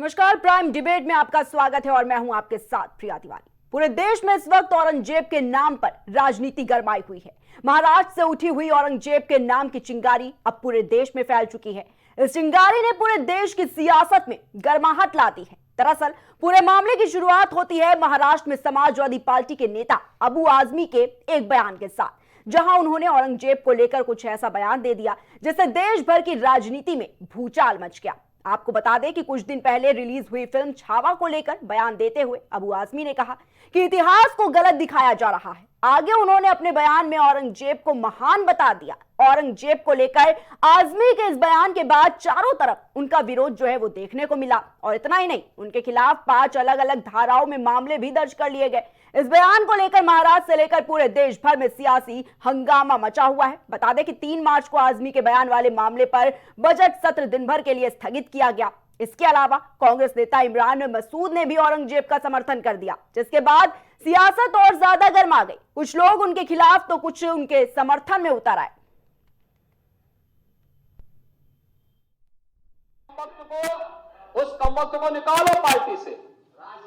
नमस्कार, prime debate में आपका स्वागत है और मैं हूं आपके साथ प्रिया तिवारी। पूरे देश में इस वक्त औरंगजेब के नाम पर राजनीति गरमाई हुई है। महाराष्ट्र से उठी हुई औरंगजेब के नाम की चिंगारी अब पूरे देश में फैल चुकी है। इस चिंगारी ने पूरे देश की सियासत में गर्माहट ला दी है। दरअसल पूरे मामले की शुरुआत होती है महाराष्ट्र में समाजवादी पार्टी के नेता अबू आजमी के एक बयान के साथ, जहां उन्होंने औरंगजेब को लेकर कुछ ऐसा बयान दे दिया जिससे देश भर की राजनीति में भूचाल मच गया। आपको बता दें कि कुछ दिन पहले रिलीज हुई फिल्म छावा को लेकर बयान देते हुए अबू आजमी ने कहा कि इतिहास को गलत दिखाया जा रहा है। आगे उन्होंने अपने बयान में औरंगजेब को महान बता दिया। औरंगजेब को लेकर आजमी के इस बयान के बाद चारों तरफ उनका विरोध जो है वो देखने को मिला, और इतना ही नहीं, उनके खिलाफ 5 अलग अलग धाराओं में मामले भी दर्ज कर लिए गए। इस बयान को लेकर महाराष्ट्र से लेकर पूरे देश भर में सियासी हंगामा मचा हुआ है। बता दें कि 3 मार्च को आजमी के बयान वाले मामले पर बजट सत्र दिन भर के लिए स्थगित किया गया। इसके अलावा कांग्रेस नेता इमरान मसूद ने भी औरंगजेब का समर्थन कर दिया, जिसके बाद सियासत और ज्यादा गर्मा गई। कुछ लोग उनके खिलाफ तो कुछ उनके समर्थन में उतर आए। उस कमबख्त को निकालो पार्टी से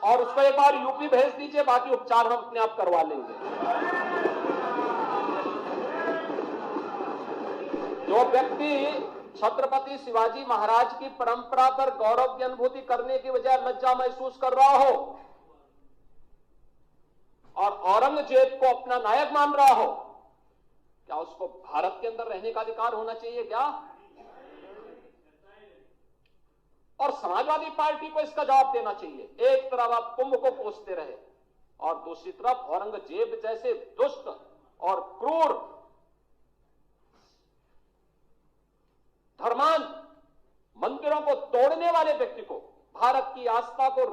और उसको एक बार यूपी भेज दीजिए, बाकी उपचार हम अपने आप करवा लेंगे। जो व्यक्ति छत्रपति शिवाजी महाराज की परंपरा पर गौरव की अनुभूति करने की बजाय लज्जा महसूस कर रहा हो और औरंगजेब को अपना नायक मान रहा हो, क्या उसको भारत के अंदर रहने का अधिकार होना चाहिए क्या? और समाजवादी पार्टी को इसका जवाब देना चाहिए। एक तरफ आप कुंभ को कोसते रहे और दूसरी तरफ औरंगजेब जैसे दुष्ट और क्रूर धर्मान मंदिरों को तोड़ने वाले व्यक्ति को, भारत की आस्था को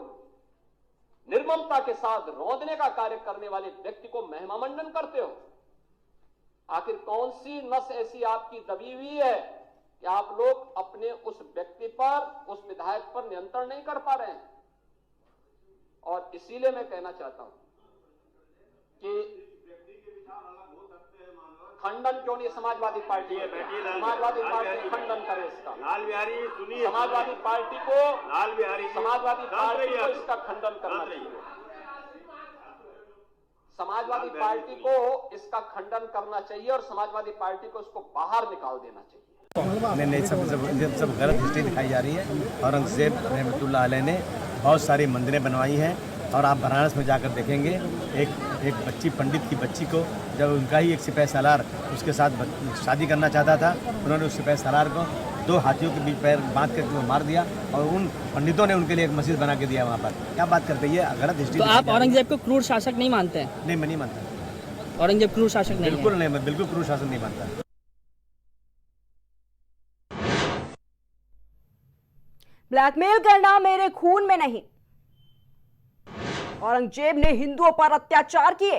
निर्ममता के साथ रौंदने का कार्य करने वाले व्यक्ति को महिमा मंडन करते हो। आखिर कौन सी नस ऐसी आपकी दबी हुई है कि आप लोग अपने उस व्यक्ति पर, उस विधायक पर नियंत्रण नहीं कर पा रहे हैं? और इसीलिए मैं कहना चाहता हूं कि खंडन क्यों नहीं समाजवादी पार्टी है? समाजवादी पार्टी खंडन करे इसका। लाल बिहारी सुनिए, समाजवादी पार्टी को इसका खंडन करना चाहिए। समाजवादी पार्टी को इसका खंडन करना चाहिए और समाजवादी पार्टी को इसको बाहर निकाल देना चाहिए। नहीं, सब गलत हिस्ट्री दिखाई जा रही है। औरंगजेब रहमतुल्लाह अलैह ने बहुत सारी मंदिरें बनवाई हैं और आप बनारस में जाकर देखेंगे, एक बच्ची, पंडित की बच्ची को जब उनका ही एक सिपाही सालार उसके साथ शादी करना चाहता था, उन्होंने उस सिपाही सालार को 2 हाथियों के बीच पैर बांध कर वो मार दिया और उन पंडितों ने उनके लिए एक मस्जिद बना के दिया वहाँ पर। क्या बात करते हैं, ये गलत हिस्ट्री। तो आप औरंगजेब को क्रूर शासक नहीं मानते हैं? नहीं, मैं नहीं मानता। औरंगजेब क्रूर शासक नहीं? बिल्कुल नहीं, मैं बिल्कुल क्रूर शासक नहीं मानता। ब्लैकमेल करना मेरे खून में नहीं। औरंगजेब ने हिंदुओं पर अत्याचार किए।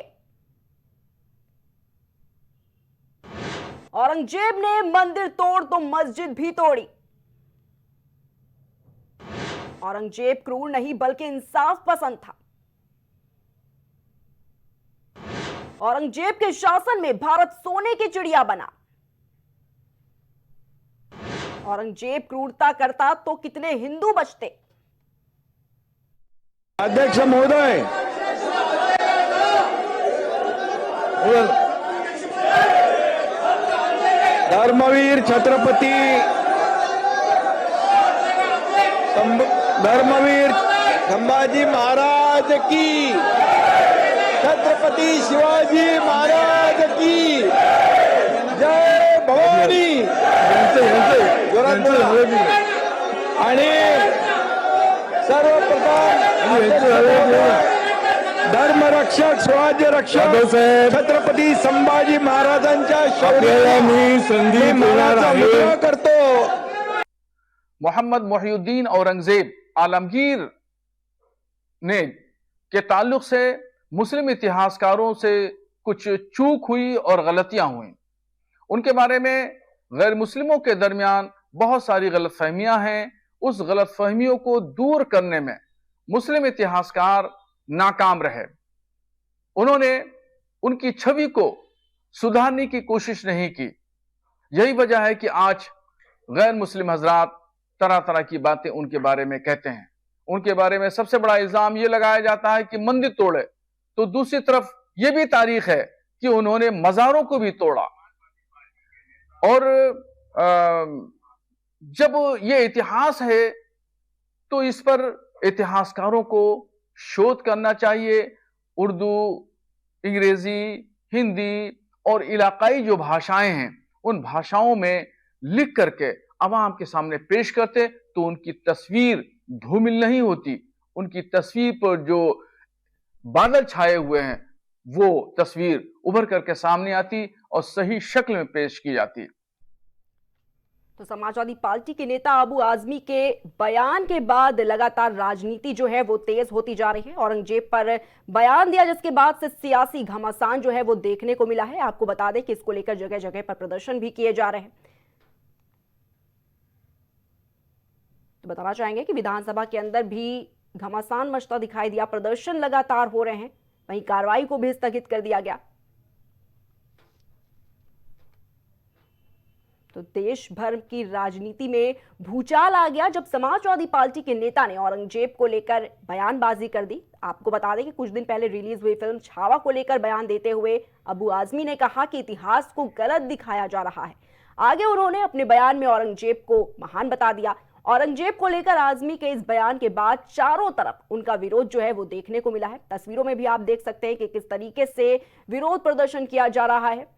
औरंगजेब ने मंदिर तोड़ तो मस्जिद भी तोड़ी। औरंगजेब क्रूर नहीं बल्कि इंसाफ पसंद था। औरंगजेब के शासन में भारत सोने की चिड़िया बना। औरंगजेब क्रूरता करता तो कितने हिंदू बचते। अध्यक्ष महोदय, धर्मवीर छत्रपति धर्मवीर संभाजी महाराज की, छत्रपति शिवाजी महाराज की जय भवानी। आणि सर्वप्रथम धर्मरक्षक, स्वराज्य रक्षक छत्रपती संभाजी महाराजांच्या शौर्याला मी संधी करतो। मोहम्मद मोहिउद्दीन औरंगजेब आलमगीर ने के ताल्लुक से मुस्लिम इतिहासकारों से कुछ चूक हुई और गलतियां हुई। उनके बारे में गैर मुस्लिमों के दरमियान बहुत सारी गलतफहमियां हैं। उस गलतफहमियों को दूर करने में मुस्लिम इतिहासकार नाकाम रहे। उन्होंने उनकी छवि को सुधारने की कोशिश नहीं की। यही वजह है कि आज गैर मुस्लिम हजरात तरह तरह की बातें उनके बारे में कहते हैं। उनके बारे में सबसे बड़ा इल्जाम ये लगाया जाता है कि मंदिर तोड़े, तो दूसरी तरफ ये भी तारीख है कि उन्होंने मज़ारों को भी तोड़ा। और जब ये इतिहास है तो इस पर इतिहासकारों को शोध करना चाहिए। उर्दू, अंग्रेजी, हिंदी और इलाकाई जो भाषाएं हैं उन भाषाओं में लिख करके अवाम के सामने पेश करते तो उनकी तस्वीर धूमिल नहीं होती, उनकी तस्वीर पर जो बादल छाए हुए हैं वो तस्वीर उभर करके सामने आती और सही शक्ल में पेश की जाती। तो समाजवादी पार्टी के नेता अबू आजमी के बयान के बाद लगातार राजनीति जो है वो तेज होती जा रही है। औरंगजेब पर बयान दिया जिसके बाद से सियासी घमासान जो है वो देखने को मिला है। आपको बता दें कि इसको लेकर जगह जगह पर प्रदर्शन भी किए जा रहे हैं। तो बताना चाहेंगे कि विधानसभा के अंदर भी घमासान मचता दिखाई दिया, प्रदर्शन लगातार हो रहे हैं, वहीं कार्रवाई को भी स्थगित कर दिया गया। तो देश भर की राजनीति में भूचाल आ गया जब समाजवादी पार्टी के नेता ने औरंगजेब को लेकर बयानबाजी कर दी। आपको बता दें कि कुछ दिन पहले रिलीज हुई फिल्म छावा को लेकर बयान देते हुए अबू आजमी ने कहा कि इतिहास को गलत दिखाया जा रहा है। आगे उन्होंने अपने बयान में औरंगजेब को महान बता दिया। औरंगजेब को लेकर आजमी के इस बयान के बाद चारों तरफ उनका विरोध जो है वो देखने को मिला है। तस्वीरों में भी आप देख सकते हैं कि किस तरीके से विरोध प्रदर्शन किया जा रहा है।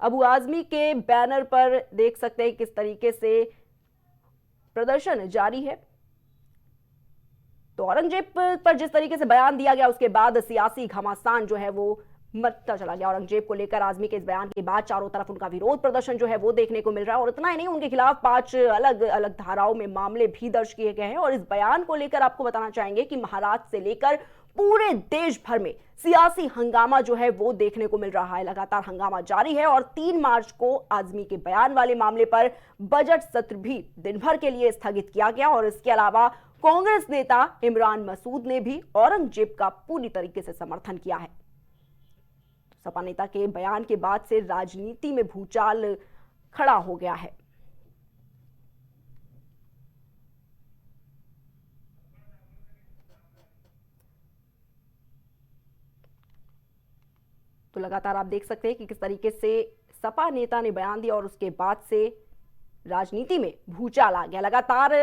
अबू आजमी के बैनर पर देख सकते हैं किस तरीके से प्रदर्शन जारी है। तो औरंगजेब पर जिस तरीके से बयान दिया गया उसके बाद सियासी घमासान जो है वो मरता चला गया। औरंगजेब को लेकर आजमी के इस बयान के बाद चारों तरफ उनका विरोध प्रदर्शन जो है वो देखने को मिल रहा है। और इतना ही नहीं, उनके खिलाफ 5 अलग अलग धाराओं में मामले भी दर्ज किए गए हैं। और इस बयान को लेकर आपको बताना चाहेंगे कि महाराष्ट्र से लेकर पूरे देश भर में सियासी हंगामा जो है वो देखने को मिल रहा है। लगातार हंगामा जारी है और 3 मार्च को आजमी के बयान वाले मामले पर बजट सत्र भी दिन भर के लिए स्थगित किया गया। और इसके अलावा कांग्रेस नेता इमरान मसूद ने भी औरंगजेब का पूरी तरीके से समर्थन किया है। सपा नेता के बयान के बाद से राजनीति में भूचाल खड़ा हो गया है। तो लगातार आप देख सकते हैं कि किस तरीके से सपा नेता ने बयान दिया और उसके बाद से राजनीति में भूचाल आ गया। लगातार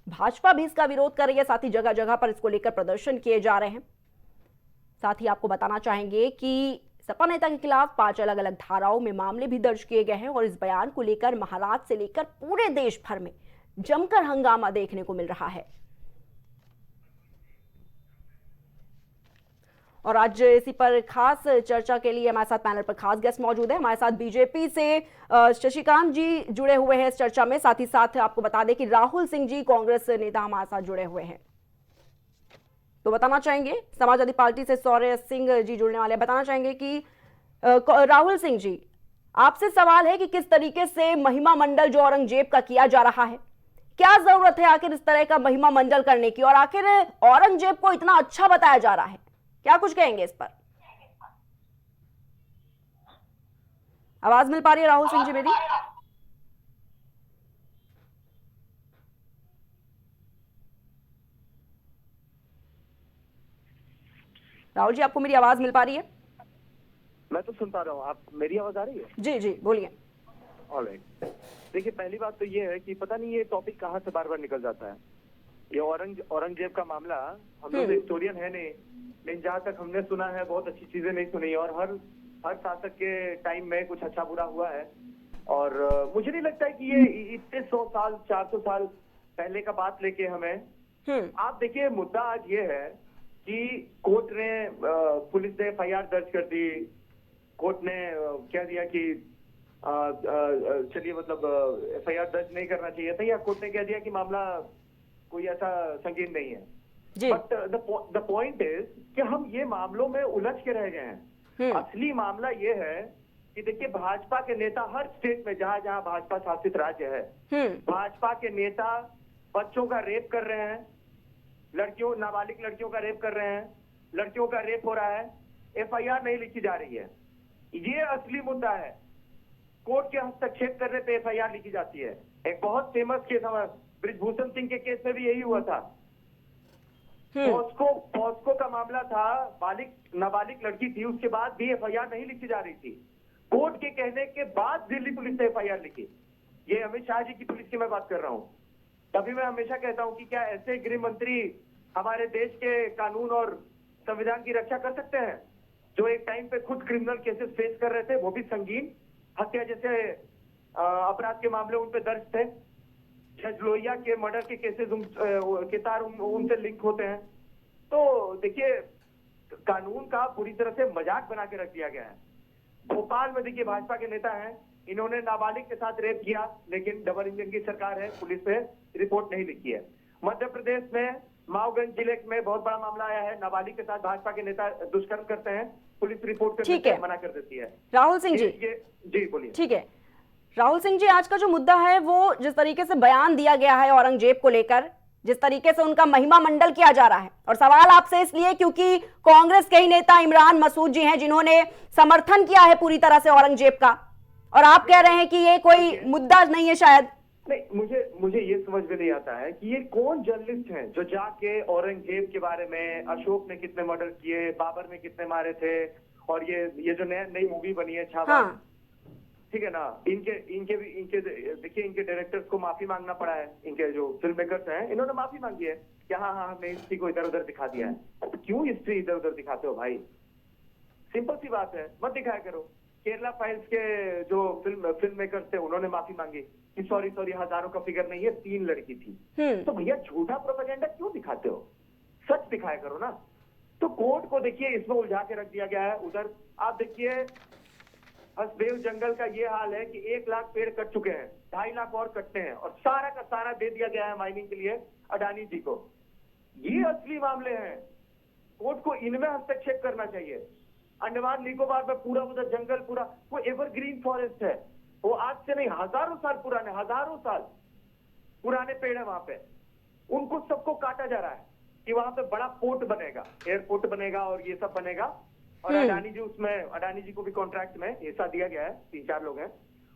भाजपा भी इसका विरोध कर रही है, साथ ही जगह जगह पर इसको लेकर प्रदर्शन किए जा रहे हैं। साथ ही आपको बताना चाहेंगे कि सपा नेता के खिलाफ 5 अलग अलग धाराओं में मामले भी दर्ज किए गए हैं। और इस बयान को लेकर महाराष्ट्र से लेकर पूरे देश भर में जमकर हंगामा देखने को मिल रहा है। और आज इसी पर खास चर्चा के लिए हमारे साथ पैनल पर खास गेस्ट मौजूद है। हमारे साथ बीजेपी से शशिकांत जी जुड़े हुए हैं इस चर्चा में। साथ ही साथ आपको बता दें कि राहुल सिंह जी कांग्रेस नेता हमारे साथ जुड़े हुए हैं। तो बताना चाहेंगे, समाजवादी पार्टी से सौर्य सिंह जी जुड़ने वाले हैं। बताना चाहेंगे कि राहुल सिंह जी, आपसे सवाल है कि किस तरीके से महिमा मंडल जो औरंगजेब का किया जा रहा है, क्या जरूरत है आखिर इस तरह का महिमा मंडल करने की, और आखिर औरंगजेब को इतना अच्छा बताया जा रहा है, क्या कुछ कहेंगे इस पर? आवाज मिल पा रही है राहुल सिंह जी मेरी? राहुल जी, आपको मेरी आवाज मिल पा रही है? मैं तो सुन पा रहा हूँ, आप मेरी आवाज आ रही है? जी जी बोलिए। ऑलराइट, देखिए पहली बात तो ये है कि पता नहीं ये टॉपिक कहाँ से बार बार निकल जाता है। ये औरंगजेब का मामला, हम लोग हिस्टोरियन है नहीं, लेकिन जहाँ तक हमने सुना है बहुत अच्छी चीजें नहीं सुनी, और हर शासक के टाइम में कुछ अच्छा बुरा हुआ है। और मुझे नहीं लगता है कि ये इतने 100 साल 400 साल पहले का बात लेके हमें, आप देखिए मुद्दा आज ये है कि कोर्ट ने, पुलिस ने FIR दर्ज कर दी, कोर्ट ने कह दिया कि चलिए मतलब FIR दर्ज नहीं करना चाहिए था, या कोर्ट ने कह दिया कि मामला कोई ऐसा संगीन नहीं है। बट द पॉइंट इज कि हम ये मामलों में उलझ के रह गए हैं। असली मामला ये है कि देखिए भाजपा के नेता हर स्टेट में जहां जहां भाजपा शासित राज्य है, भाजपा के नेता बच्चों का रेप कर रहे हैं, लड़कियों, नाबालिग लड़कियों का रेप कर रहे हैं, लड़कियों का रेप हो रहा है, FIR नहीं लिखी जा रही है। ये असली मुद्दा है। कोर्ट के हस्तक्षेप करने पे FIR लिखी जाती है। एक बहुत फेमस केस, ब्रिजभूषण सिंह के केस में भी यही हुआ था। पॉस्को का मामला था, नाबालिग लड़की थी, उसके बाद भी एफआईआर नहीं लिखी जा रही थी। कोर्ट के कहने के बाद दिल्ली पुलिस ने एफआईआर लिखी। ये अमित शाह जी की पुलिस की मैं बात कर रहा हूं। तभी मैं हमेशा कहता हूं कि क्या ऐसे गृह मंत्री हमारे देश के कानून और संविधान की रक्षा कर सकते हैं, जो एक टाइम पे खुद क्रिमिनल केसेस फेस कर रहे थे, वो भी संगीन हत्या जैसे अपराध के मामले उन पे दर्ज थे। जज लोहिया के मर्डर के केसेस के तार उनसे लिंक होते हैं। तो देखिए, कानून का पूरी तरह से मजाक बना के रख दिया गया है। भोपाल में देखिए भाजपा के नेता हैं, इन्होंने नाबालिग के साथ रेप किया, लेकिन डबल इंजन की सरकार है, पुलिस ने रिपोर्ट नहीं लिखी है। मध्य प्रदेश में माओगंज जिले में बहुत बड़ा मामला आया है, नाबालिग के साथ भाजपा के नेता दुष्कर्म करते हैं, पुलिस रिपोर्ट करने मना कर देती है। राहुल सिंह जी, जी बोलिए। ठीक है राहुल सिंह जी, आज का जो मुद्दा है वो जिस तरीके से बयान दिया गया है औरंगजेब को लेकर, जिस तरीके से उनका महिमा मंडल किया जा रहा है, और सवाल आपसे इसलिए क्योंकि कांग्रेस के ही नेता इमरान मसूद जी हैं जिन्होंने समर्थन किया है पूरी तरह से औरंगजेब का, और आप कह रहे हैं कि ये कोई मुद्दा नहीं है शायद। नहीं, मुझे ये समझ में नहीं आता है कि ये कौन जर्नलिस्ट हैं जो जाके औरंगजेब के बारे में, अशोक ने कितने मर्डर किए, बाबर ने कितने मारे थे, और ये जो नई मूवी बनी है छावा, ठीक है ना, इनके देखिए, इनके डायरेक्टर्स को माफी मांगना पड़ा है। इनके जो फिल्म मेकर्स हैं, इन्होंने माफी मांगी है कि हाँ हमने हिस्ट्री को इधर उधर दिखा दिया है। तो क्यों हिस्ट्री इधर उधर दिखाते हो भाई? सिंपल सी बात है, मत दिखाया करो। केरला फाइल्स के जो फिल्म मेकर्स थे, उन्होंने माफी मांगी कि सॉरी हजारों का फिगर नहीं है, 3 लड़की थी। तो भैया झूठा प्रोपेगेंडा क्यों दिखाते हो? सच दिखाया करो ना। तो कोर्ट को देखिए इसमें उलझा के रख दिया गया है। उधर आप देखिए, हसदेव जंगल का ये हाल है कि 1 लाख पेड़ कट चुके हैं, 2.5 लाख और कटने हैं, और सारा का सारा दे दिया गया है माइनिंग के लिए अडानी जी को। ये असली मामले हैं, कोर्ट को इनमें हस्तक्षेप करना चाहिए। अंडमान निकोबार में पूरा उधर जंगल, पूरा वो एवरग्रीन फॉरेस्ट है, वो आज से नहीं हजारों साल पुराने, हजारों साल पुराने पेड़ है वहां पे, उनको सबको काटा जा रहा है कि वहां पे बड़ा पोर्ट बनेगा, एयरपोर्ट बनेगा और ये सब बनेगा। और अडानी जी उसमें, अडानी जी को भी कॉन्ट्रैक्ट में हिस्सा दिया गया है, 3-4 लोग हैं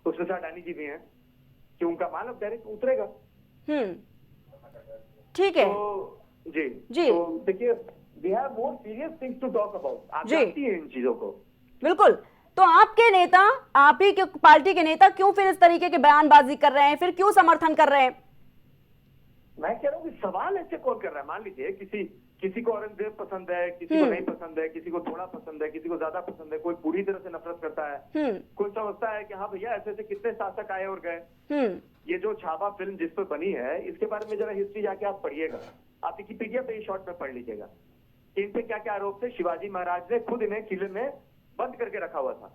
उसमें से, अडानी जी भी हैं कि उनका माल अब डायरेक्ट उतरेगा। ठीक है तो जी तो देखिए, we have more serious things to talk about. आप जानती हैं इन चीजों को। बिल्कुल। तो आपके नेता, आप ही के पार्टी के नेता क्यों फिर इस तरीके के बयानबाजी कर रहे हैं, फिर क्यों समर्थन कर रहे हैं? मैं कह रहा हूँ कि सवाल ऐसे कौन कर रहा है? मान लीजिए किसी को औरंगजेब पसंद है, किसी को नहीं पसंद है, किसी को थोड़ा पसंद है, किसी को ज्यादा पसंद है, कोई पूरी तरह से नफरत करता है, कोई समझता है कि हाँ भैया ऐसे कितने शासक आए और गए। ये जो छावा फिल्म जिस पर बनी है, इसके बारे में जरा हिस्ट्री जाके आप पढ़िएगा, आप विकिपीडिया पे शॉर्ट में पढ़ लीजिएगा कि इन पे क्या क्या आरोप थे। शिवाजी महाराज ने खुद इन्हें किले में बंद करके रखा हुआ था,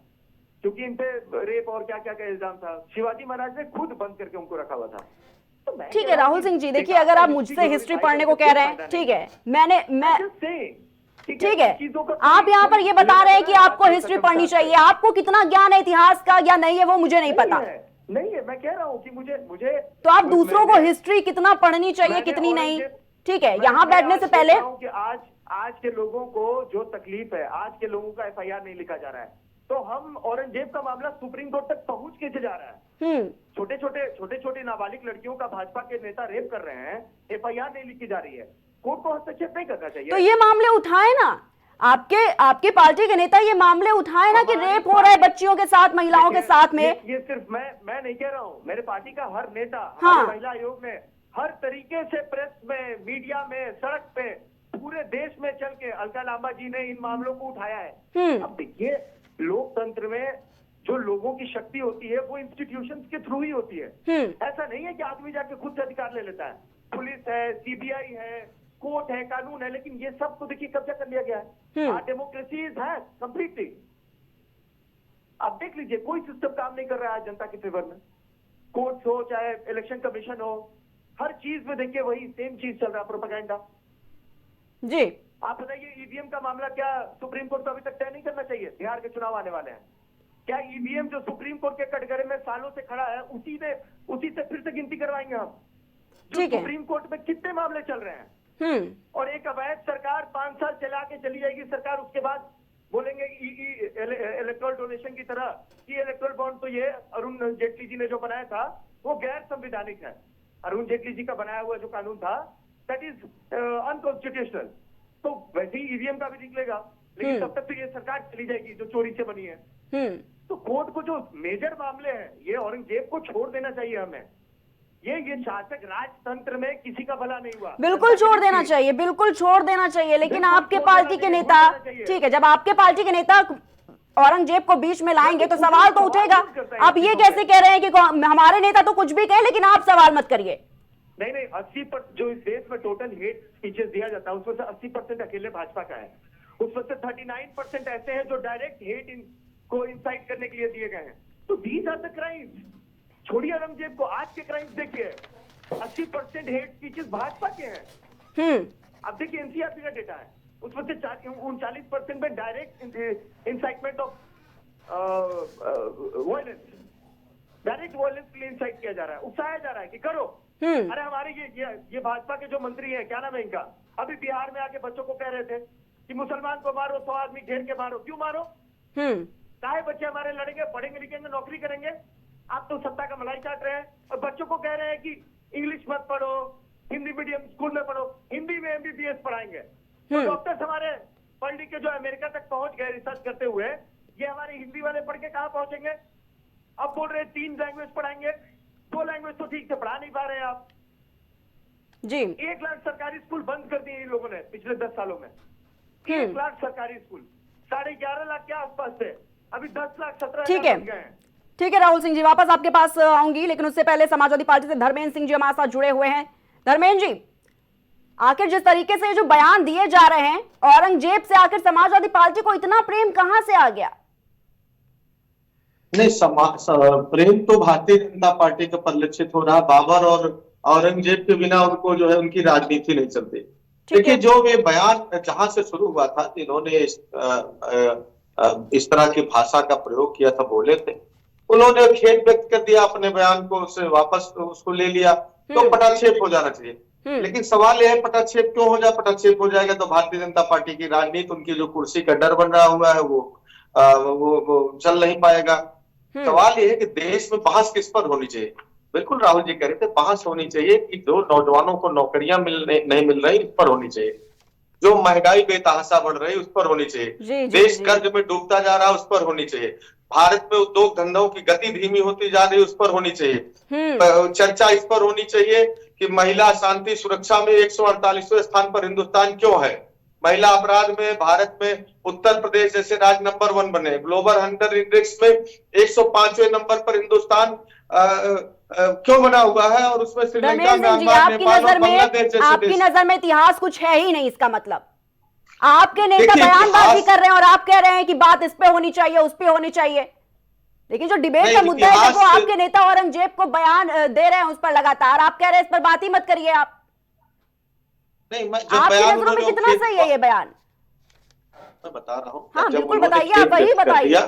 क्योंकि इन पे रेप और क्या क्या का इल्जाम था। शिवाजी महाराज ने खुद बंद करके उनको रखा हुआ था। ठीक है राहुल सिंह जी, देखिए अगर आप मुझसे हिस्ट्री पढ़ने को कह रहे हैं, ठीक है, ठीक है, आप यहाँ पर ये बता रहे हैं कि आपको हिस्ट्री पढ़नी चाहिए, आपको कितना ज्ञान है इतिहास का या नहीं है वो मुझे नहीं पता। नहीं है, मैं कह रहा हूँ कि मुझे तो आप दूसरों को हिस्ट्री कितना पढ़नी चाहिए कितनी नहीं, ठीक है, यहाँ बैठने से पहले आज के लोगों को जो तकलीफ है, आज के लोगों का एफआईआर नहीं लिखा जा रहा है, तो हम औरंगजेब का मामला सुप्रीम कोर्ट तक पहुंच कैसे जा रहा है? छोटे छोटे नाबालिग लड़कियों का भाजपा के नेता रेप कर रहे हैं, एफआईआर नहीं लिखी जा रही है, कोर्ट को हस्तक्षेप नहीं करना चाहिए। तो ये मामले उठाए ना, आपके पार्टी के नेता ये मामले उठाए ना कि रेप हो रहा है बच्चियों के साथ, महिलाओं के साथ में। ये सिर्फ मैं नहीं कह रहा हूँ, मेरे पार्टी का हर नेता, हमारे महिला आयोग में हर तरीके से, प्रेस में, मीडिया में, सड़क पे, पूरे देश में चल के अलका लांबा जी ने इन मामलों को उठाया है। अब देखिए, लोकतंत्र में जो लोगों की शक्ति होती है वो इंस्टीट्यूशंस के थ्रू ही होती है। ऐसा नहीं है कि आदमी जाके खुद से अधिकार ले लेता है। पुलिस है, सीबीआई है, कोर्ट है, कानून है, लेकिन ये सब तो देखिए कब्जा कर लिया गया है। आर डेमोक्रेसी इज है कंप्लीटली। आप देख लीजिए, कोई सिस्टम काम नहीं कर रहा है जनता के फेवर में। कोर्ट हो चाहे इलेक्शन कमीशन हो, हर चीज में देखिए वही सेम चीज चल रहा है, प्रोपेगेंडा। जी आप बताइए, ईवीएम का मामला क्या सुप्रीम कोर्ट को अभी तक तय नहीं करना चाहिए? बिहार के चुनाव आने वाले हैं, क्या ईवीएम जो सुप्रीम कोर्ट के कटघरे में सालों से खड़ा है, उसी से फिर से गिनती करवाएंगे हम? जो सुप्रीम कोर्ट में कितने मामले चल रहे हैं, और एक अवैध सरकार 5 साल चला के चली जाएगी सरकार, उसके बाद बोलेंगे इलेक्ट्रल डोनेशन की तरह कि इलेक्ट्रल बॉन्ड तो ये अरुण जेटली जी ने जो बनाया था वो गैर संवैधानिक है। अरुण जेटली जी का बनाया हुआ जो कानून था दैट इज अनकॉन्स्टिट्यूशनल। तो वैसे ही ईवीएम का भी निकलेगा, लेकिन तब तक तो ये सरकार चली जाएगी जो चोरी से बनी है। तो कोर्ट को जो मेजर मामले हैं, ये औरंगजेब को छोड़ देना चाहिए हमें। ये शासक राजतंत्र में किसी का भला नहीं हुआ, बिल्कुल छोड़ देना चाहिए, बिल्कुल छोड़ देना चाहिए। लेकिन आपके पार्टी के नेता, ठीक है, जब आपके पार्टी के नेता औरंगजेब को बीच में लाएंगे तो सवाल तो उठेगा। आप ये कैसे कह रहे हैं कि हमारे नेता तो कुछ भी कहे लेकिन आप सवाल मत करिए? नहीं, 80% जो इस देश में टोटल हेट स्पीचेस दिया जाता है उसमें से 80% अकेले भाजपा का है। उसमें से 39% ऐसे हैं जो डायरेक्ट हेट को इंसाइट करने के लिए दिए गए हैं। तो दीज आर द क्राइम्स। छोड़िए औरंगजेब को, आज के क्राइम्स देखिए, 80% हेट स्पीचेस भाजपा के हैं। अब देखिए एनसीआरपी का डेटा है, उसमें से 39% में direct incitement of violence, direct violence के लिए इंसाइट किया जा रहा है, उकसाया जा रहा है कि करो। अरे हमारे ये भाजपा के जो मंत्री हैं, क्या नाम है इनका, अभी बिहार में आके बच्चों को कह रहे थे कि मुसलमान को मारो, 100 आदमी घेर के मारो। क्यों मारो? चाहे बच्चे हमारे लड़ेंगे, पढ़ेंगे लिखेंगे, नौकरी करेंगे। आप तो सत्ता का मलाई चाट रहे हैं और बच्चों को कह रहे हैं कि इंग्लिश मत पढ़ो, हिंदी मीडियम स्कूल में पढ़ो, हिंदी में एमबीबीएस पढ़ाएंगे। तो डॉक्टर्स हमारे पढ़ लिख के जो अमेरिका तक पहुंच गए रिसर्च करते हुए, ये हमारे हिंदी वाले पढ़ के कहां पहुंचेंगे? अब बोल रहे 3 लैंग्वेज पढ़ाएंगे, 2 लैंग्वेज तो ठीक से पढ़ा नहीं पा रहे आप जी। 1 लाख सरकारी स्कूल बंद कर दिए इन लोगों ने पिछले 10 सालों में। 1 लाख सरकारी स्कूल, 11.5 लाख के आसपास थे, अभी 10 लाख 17 ठीक है, ठीक है राहुल सिंह जी, वापस आपके पास आऊंगी, लेकिन उससे पहले समाजवादी पार्टी से धर्मेंद्र सिंह जी हमारे साथ जुड़े हुए हैं। धर्मेंद्र जी, आखिर जिस तरीके से जो बयान दिए जा रहे हैं औरंगजेब से, आखिर समाजवादी पार्टी को इतना प्रेम कहां से आ गया? नहीं, प्रेम तो भारतीय जनता पार्टी का परिलक्षित हो रहा। बाबर और औरंगजेब के बिना उनको जो है उनकी राजनीति नहीं चलती। देखिए, जो ये बयान जहां से शुरू हुआ था, इन्होंने इस तरह की भाषा का प्रयोग किया था, बोले थे, उन्होंने खेद व्यक्त कर दिया अपने बयान को, उससे वापस उसको ले लिया, तो पटाक्षेप हो जाना चाहिए। लेकिन सवाल यह है, पटाक्षेप क्यों हो जाए? पटाक्षेप हो जाएगा तो भारतीय जनता पार्टी की राजनीति, उनकी जो कुर्सी का डर बन रहा हुआ है वो चल नहीं पाएगा। सवाल यह है कि देश में बहस किस पर होनी चाहिए? बिल्कुल राहुल जी कह रहे थे, बहस होनी चाहिए कि जो नौजवानों को नौकरियां नहीं मिल रही, इस पर होनी चाहिए। जो महंगाई बेतहाशा बढ़ रही, उस पर होनी चाहिए। देश कर्ज में डूबता जा रहा है, उस पर होनी चाहिए। भारत में उद्योग धंधों की गति धीमी होती जा रही है, उस पर होनी चाहिए। चर्चा इस पर होनी चाहिए कि महिला शांति सुरक्षा में 148वें स्थान पर हिंदुस्तान क्यों है? महिला अपराध में भारत में उत्तर प्रदेश जैसे राज्य नंबर 1 बने। ग्लोबल हंटर इंडेक्स में 105वें नंबर पर हिंदुस्तान क्यों बना हुआ है? और उसमें श्रीलंका, म्यांमार, नेपाल और बांग्लादेश जैसे आपकी नजर में इतिहास कुछ है ही नहीं, इसका मतलब आपके नेता बयानबाजी कर रहे हैं और आप कह रहे हैं कि बात इस पे होनी चाहिए, उस पे होनी चाहिए। लेकिन जो डिबेट का मुद्दा है, वो आपके नेता औरंगजेब को बयान दे रहे हैं उस पर लगातार, आप कह रहे हैं इस पर बात ही मत करिए। आप नहीं, आपकी नजरों में कितना सही है ये बयान? मैं बता रहा हूँ। हाँ बिल्कुल बताइए, आप वही बताइए।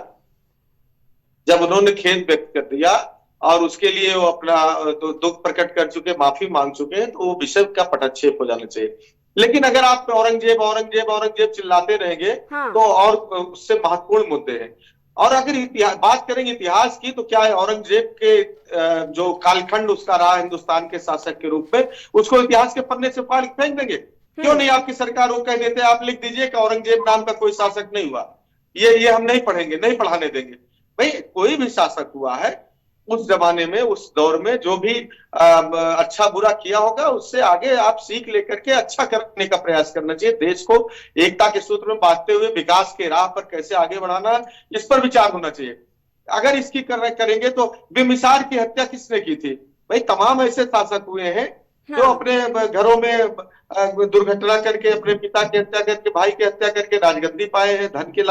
जब उन्होंने खेद व्यक्त कर दिया और उसके लिए वो अपना दुख प्रकट कर चुके, माफी मांग चुके हैं, तो वो विषय का पटाक्षेप हो जाना चाहिए। लेकिन अगर आप औरंगजेब औरंगजेब औरंगजेब चिल्लाते रहेंगे तो और उससे महत्वपूर्ण मुद्दे हैं। और अगर बात करेंगे इतिहास की, तो क्या है, औरंगजेब के जो कालखंड उसका रहा हिंदुस्तान के शासक के रूप में, उसको इतिहास के पन्ने से फाड़ फेंक देंगे? क्यों नहीं? आपकी सरकार वो कह देते, आप लिख दीजिए कि औरंगजेब नाम का कोई शासक नहीं हुआ, ये हम नहीं पढ़ेंगे, नहीं पढ़ाने देंगे। भाई, कोई भी शासक हुआ है उस जमाने में, उस दौर में, जो भी अच्छा बुरा किया होगा, उससे आगे आप सीख लेकर के अच्छा करने का प्रयास करना चाहिए। देश को एकता के सूत्र में बांधते हुए विकास के राह पर कैसे आगे बढ़ाना, इस पर विचार होना चाहिए। अगर इसकी करेंगे तो बेमिसाल की हत्या किसने की थी? भाई, तमाम ऐसे शासक हुए हैं जो अपने घरों में दुर्घटना करके, अपने पिता की हत्या करके, भाई की हत्या करके राजगद्दी पाए हैं, धन के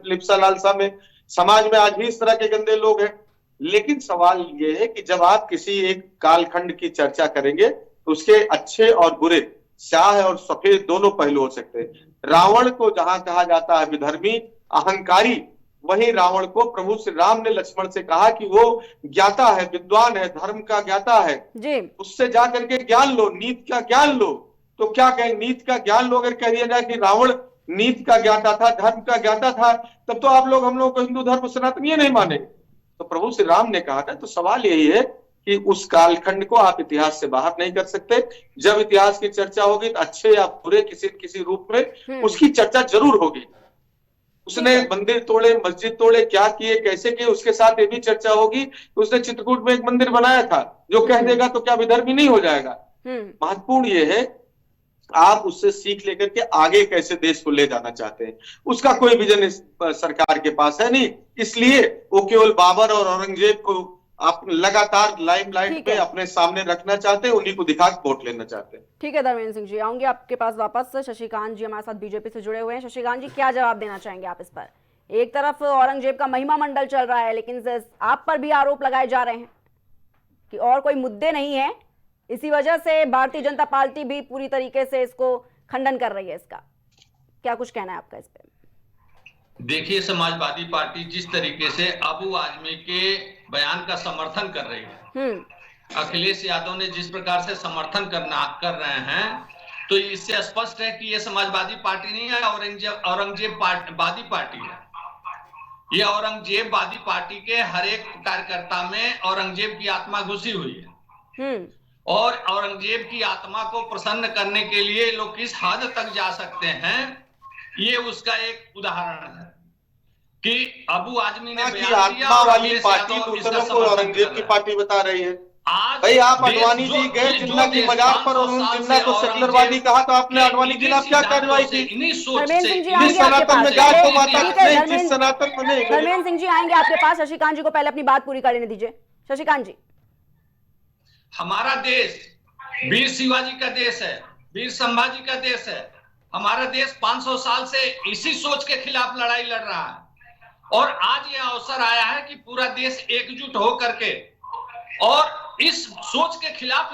लिप्सा लालसा में। समाज में आज भी इस तरह के गंदे लोग हैं। लेकिन सवाल ये है कि जब आप किसी एक कालखंड की चर्चा करेंगे तो उसके अच्छे और बुरे, स्याह और सफेद दोनों पहलू हो सकते हैं। रावण को जहां कहा जाता है विधर्मी, अहंकारी, वही रावण को प्रभु श्री राम ने लक्ष्मण से कहा कि वो ज्ञाता है, विद्वान है, धर्म का ज्ञाता है जी। उससे जाकर के ज्ञान लो, नीति का ज्ञान लो। तो क्या कहें, नीति का ज्ञान लो? अगर कह दिया जाए कि रावण नीति का ज्ञाता था, धर्म का ज्ञाता था, तब तो आप लोग हम लोग को हिंदू धर्म सनातनीय नहीं माने। तो प्रभु श्री राम ने कहा था। तो सवाल यही है कि उस कालखंड को आप इतिहास से बाहर नहीं कर सकते। जब इतिहास की चर्चा होगी तो अच्छे या बुरे किसी न किसी रूप में उसकी चर्चा जरूर होगी। उसने मंदिर तोड़े, मस्जिद तोड़े, क्या किए, कैसे किए, उसके साथ ये भी चर्चा होगी कि उसने चित्रकूट में एक मंदिर बनाया था। जो कह देगा तो क्या विधर्मी नहीं हो जाएगा? महत्वपूर्ण ये है आप उससे सीख लेकर के आगे कैसे देश को ले जाना चाहते हैं, उसका कोई विजन इस सरकार के पास है नहीं। इसलिए वो केवल बाबर और औरंगजेब को आप लगातार लाइमलाइट पे अपने सामने रखना चाहते हैं, उन्हीं को दिखा के वोट लेना चाहते हैं। ठीक है धर्मेंद्र सिंह जी, आऊंगी आपके पास वापस। शशिकांत जी हमारे साथ बीजेपी से जुड़े हुए हैं। शशिकांत जी, क्या जवाब देना चाहेंगे आप इस पर? एक तरफ औरंगजेब का महिमा मंडल चल रहा है, लेकिन आप पर भी आरोप लगाए जा रहे हैं कि और कोई मुद्दे नहीं है, इसी वजह से भारतीय जनता पार्टी भी पूरी तरीके से इसको खंडन कर रही है। इसका क्या कुछ कहना है आपका इस पे? देखिए, समाजवादी पार्टी जिस तरीके से अबू आजमी के बयान का समर्थन कर रही है, अखिलेश यादव ने जिस प्रकार से समर्थन कर रहे हैं, तो इससे स्पष्ट है कि ये समाजवादी पार्टी नहीं है, औरंगजेबवादी पार्टी है। ये औरंगजेबवादी पार्टी के हर एक कार्यकर्ता में औरंगजेब की आत्मा घुसी हुई है और औरंगजेब की आत्मा को प्रसन्न करने के लिए लोग किस हद तक जा सकते हैं, ये उसका एक उदाहरण है कि अबू आजमी ने बयान दिया आत्मा और वाली अखिलेश पार्टी यादव इसका दूसरों को समर्थन औरंगजेब कर की रहा है। पार्टी बता रही है। आज भाई आप अडवाणी जी गए जिन्ना की मजाक पर और उन जिन्ना को सेकुलरवादी कहा, तो आपने अडवाणी के खिलाफ क्या कार्रवाई की? धर्मेंद्र सिंह जी जिस आएंगे आपके सनातन में पास। जात को माता ठीक है, नहीं, जिस सनातन में नहीं। धर्मेंद्र सिंह जी आएंगे आपके पास। शशिकांत जी को पहले अपनी बात पूरी करने दीजिए। शशिकांत जी, हमारा देश वीर शिवाजी का देश है, वीर संभाजी का देश है। हमारा देश 500 साल से इसी सोच के खिलाफ लड़ाई लड़ रहा है और आज यह अवसर आया है कि पूरा देश एकजुट हो करके और इस सोच के खिलाफ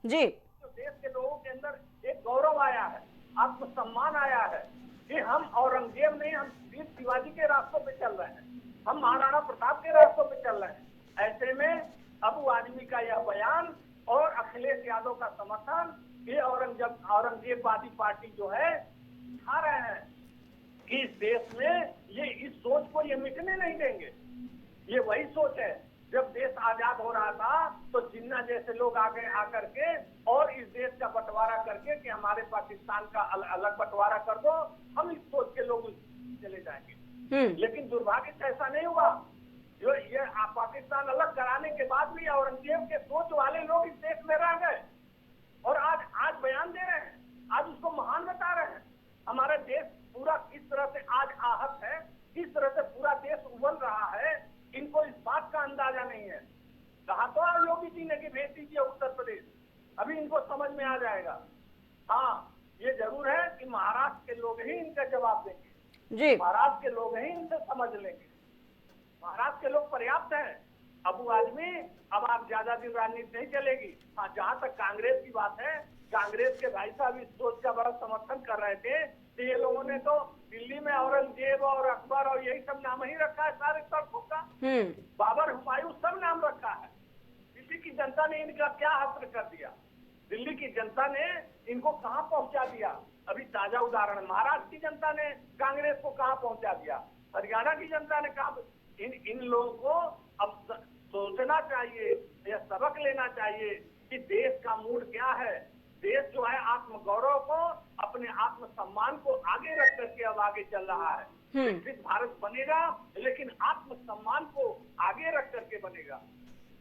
जी देश के लोगों के अंदर एक गौरव आया है, आत्मसम्मान आया है कि हम औरंगजेब नहीं, हम वीर शिवाजी के रास्तों पे चल रहे हैं, हम महाराणा प्रताप के रास्तों पे चल रहे हैं। ऐसे में अबू आजमी का यह बयान और अखिलेश यादव का समर्थन, ये औरंगजेबवादी पार्टी जो है दिखा रहे हैं कि इस देश में ये इस सोच को ये मिटने नहीं देंगे। ये वही सोच है, जब देश आजाद हो रहा था तो जिन्ना जैसे लोग आगे आकर के और इस देश का बंटवारा करके कि हमारे पाकिस्तान का अलग बंटवारा कर दो, हम इस सोच के लोग चले जाएंगे। लेकिन दुर्भाग्य से ऐसा नहीं हुआ। जो ये पाकिस्तान अलग कराने के बाद भी औरंगजेब के सोच वाले लोग इस देश में रह गए और आज बयान दे रहे हैं, आज उसको महान बता रहे हैं। हमारा देश पूरा किस तरह से आज आहत है, किस तरह से पूरा देश उबल रहा है, इनको इस बात का अंदाजा नहीं है। कहा तो योगी जी ने कि भेज दीजिए उत्तर प्रदेश, अभी इनको समझ में आ जाएगा। हाँ, ये जरूर है कि महाराष्ट्र के लोग ही इनका जवाब देंगे जी, महाराष्ट्र के लोग ही इनसे समझ लेंगे। महाराष्ट्र के लोग पर्याप्त हैं। अबू आजमी अब आप ज्यादा दिन राजनीति नहीं चलेगी। हाँ, जहां तक कांग्रेस की बात है, कांग्रेस के भाई साहब इस सोच का बड़ा समर्थन कर रहे थे, तो ये लोगों ने तो दिल्ली में औरंगजेब और अकबर और यही सब नाम ही रखा है सारे सड़कों का। बाबर, हुमायूं सब नाम रखा है। दिल्ली की जनता ने इनका क्या हासिल कर दिया? दिल्ली की जनता ने इनको कहां पहुंचा दिया? अभी ताजा उदाहरण, महाराष्ट्र की जनता ने कांग्रेस को कहां पहुंचा दिया, हरियाणा की जनता ने कहा। इन लोगों को अब सोचना चाहिए या सबक लेना चाहिए कि देश का मूड क्या है। देश जो है आत्मगौरव को, अपने आत्मसम्मान को आगे रख करके अब आगे चल रहा है। विकसित भारत बनेगा, लेकिन आत्मसम्मान को आगे रख करके बनेगा।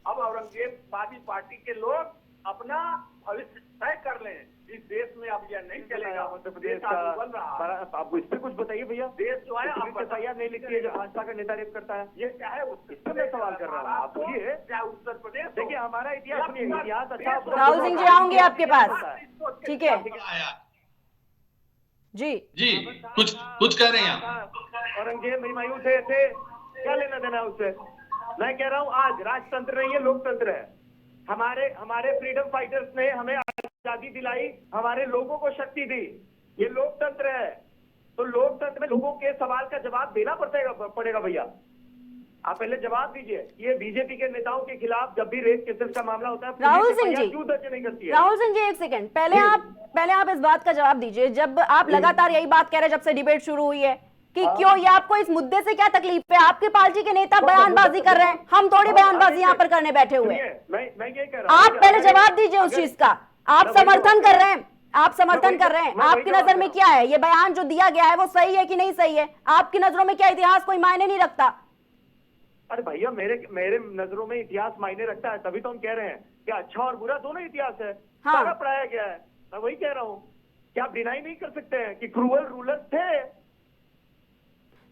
अब औरंगजेबवादी पार्टी के लोग अपना भविष्य तय कर लें। इस देश में अब यह नहीं चलेगा। मध्य प्रदेश बन रहा है। आप इस पे कुछ बताइए भैया। देश जो है आप बताइए नहीं लिखती है, जो भाजपा का नेता रेप करता है, ये क्या है? इस पे मैं सवाल कर रहा हूँ। आप बोलिए, क्या उत्तर प्रदेश? देखिए हमारा इतिहास अच्छा। राहुल सिंह जी आऊंगी आपके पास, ठीक है जी जी कुछ कह रहे हैं आप? औरंगजेब हुमायूं थे क्या लेना देना उससे? मैं कह रहा हूँ आज राजतंत्र नहीं है, लोकतंत्र है। हमारे फ्रीडम फाइटर्स ने हमें आजादी दिलाई, हमारे लोगों को शक्ति दी। ये लोकतंत्र है, तो लोकतंत्र में लोगों के सवाल का जवाब देना पड़ेगा भैया। आप पहले जवाब दीजिए। ये बीजेपी के नेताओं के खिलाफ जब भी रेप केसेस का मामला होता है, राहुल सिंह जी क्यों दर्ज नहीं करती है? राहुल सिंह जी एक सेकंड, पहले आप इस बात का जवाब दीजिए। जब आप लगातार यही बात कह रहे हैं जब से डिबेट शुरू हुई है कि क्यों ये आपको इस मुद्दे से क्या तकलीफ है? आपकी पार्टी के नेता बयानबाजी कर रहे हैं, हम थोड़ी बयानबाजी यहाँ पर करने बैठे हुए हैं। मैं ये कह रहा हूं आप पहले जवाब दीजिए उस चीज का। आप समर्थन कर रहे हैं, आप समर्थन कर रहे हैं, आपकी नजर में क्या है? ये बयान जो दिया गया है वो सही है कि नहीं सही है? आपकी नजरों में क्या इतिहास कोई मायने नहीं रखता? अरे भैया, मेरे नजरों में इतिहास मायने रखता है, तभी तो हम कह रहे हैं कि अच्छा और बुरा दोनों इतिहास है। हाँ। सारा पढ़ाया गया है। मैं वही कह रहा हूँ, क्या आप डिनाई नहीं कर सकते हैं कि क्रूअल रूलर्स थे?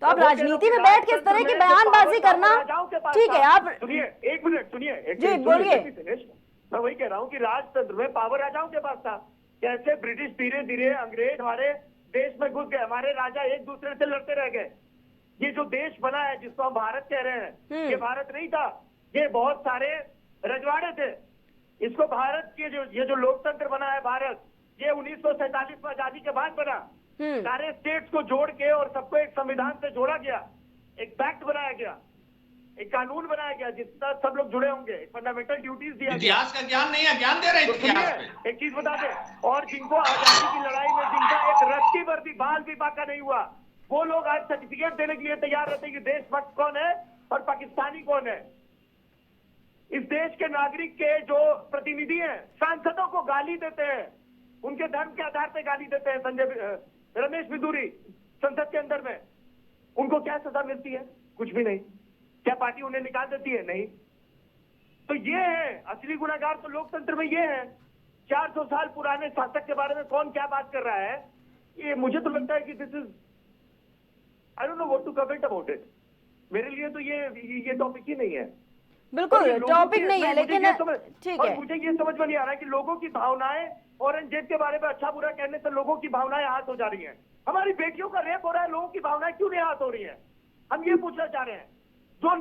तो आप राजनीति में बैठ के इस तरह की बयानबाजी करना ठीक है। आप सुनिए, एक मिनट सुनिए, जी बोलिए। मैं वही कह रहा हूँ कि राजतंत्र में पावर राजाओं के पास था। कैसे ब्रिटिश धीरे धीरे अंग्रेज हमारे देश में घुस गए, हमारे राजा एक दूसरे से लड़ते रह गए। ये जो देश बना है जिसको हम भारत कह रहे हैं, ये भारत नहीं था, ये बहुत सारे रजवाड़े थे। इसको भारत के ये जो लोकतंत्र बना है भारत, ये 1947 में आजादी के बाद बना। सारे स्टेट्स को जोड़ के और सबको एक संविधान से जोड़ा गया, एक पैक्ट बनाया गया, एक कानून बनाया गया जिसका सब लोग जुड़े होंगे, फंडामेंटल ड्यूटीज दिया। इतिहास का ज्ञान नहीं है, ज्ञान दे रहे हैं इतिहास पे। एक चीज बता दे, और जिनको आजादी की लड़ाई में जिनका एक रत्ती भर भी बाल भी बाका नहीं हुआ, वो लोग आज सर्टिफिकेट देने के लिए तैयार रहते हैं कि देशभक्त कौन है और पाकिस्तानी कौन है। इस देश के नागरिक के जो प्रतिनिधि हैं, सांसदों को गाली देते हैं, उनके धर्म के आधार पर गाली देते हैं। रमेश बिदूरी संसद के अंदर में, उनको क्या सजा मिलती है? कुछ भी नहीं। क्या पार्टी उन्हें निकाल देती है? नहीं। तो ये है असली गुनाहगार, तो लोकतंत्र में ये है। 400 साल पुराने शासक के बारे में कौन क्या बात कर रहा है, ये मुझे तो लगता है कि this is, I don't know what to comment about it. मेरे लिए तो ये टॉपिक ही नहीं है। बिल्कुल टॉपिक नहीं है, लेकिन ठीक है। मुझे ये समझ में नहीं आ रहा है कि लोगों की भावनाएं औरंगजेब के बारे में अच्छा बुरा कहने से लोगों की भावनाएं आहत हो जा रही हैं। हमारी बेटियों का रेप हो रहा है, लोगों की भावनाएं क्यों नहीं आहत हो रही हैं? हम ये पूछना चाह रहे हैं। जो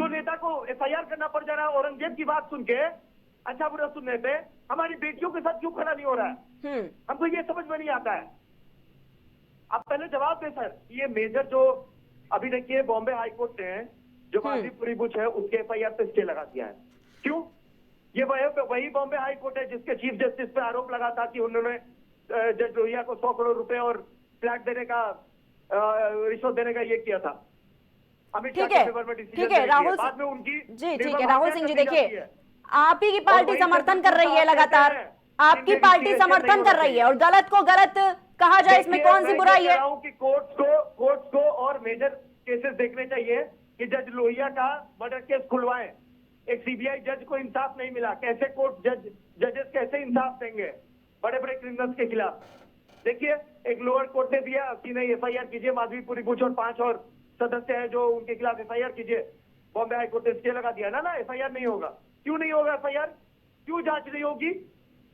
नेता को एफआईआर करना पड़ जा रहा है औरंगजेब की बात सुन के, अच्छा बुरा सुनने पे, हमारी बेटियों के साथ क्यों खड़ा नहीं हो रहा है? हमको ये समझ में नहीं आता है। आप पहले जवाब दें सर। ये मेजर जो अभी देखिए बॉम्बे हाईकोर्ट ने जो माधवीपुरी बुच है उसके एफआईआर पे स्टे लगा दिया है। क्यों? ये वही बॉम्बे हाईकोर्ट है जिसके चीफ जस्टिस पे आरोप लगा था कि उन्होंने जज लोहिया को 100 करोड़ रुपए और फ्लैट देने का, रिश्वत देने का ये किया था। ठीक है राहुल बाद में उनकी जी ठीक है राहुल सिंह जी, देखिए आप ही की पार्टी समर्थन कर रही है लगातार, आपकी पार्टी समर्थन कर रही है, और गलत को गलत कहा जाए इसमें कौन सी बुराई है? कि कोर्ट्स को और मेजर केसेस देखने चाहिए कि जज लोहिया का मर्डर केस खुलवाएं। एक सीबीआई जज को इंसाफ नहीं मिला, कैसे कोर्ट जजेस कैसे इंसाफ देंगे बड़े बड़े क्रिमिनल्स के खिलाफ? देखिए एक लोअर कोर्ट ने दिया कि नहीं एफआईआर कीजिए, माधवीपुरी बुच और 5 और सदस्य हैं जो उनके खिलाफ एफआईआर कीजिए। बॉम्बे हाईकोर्ट ने स्टे लगा दिया ना एफआईआर नहीं होगा। क्यों नहीं होगा एफआईआर? क्यों जांच नहीं होगी?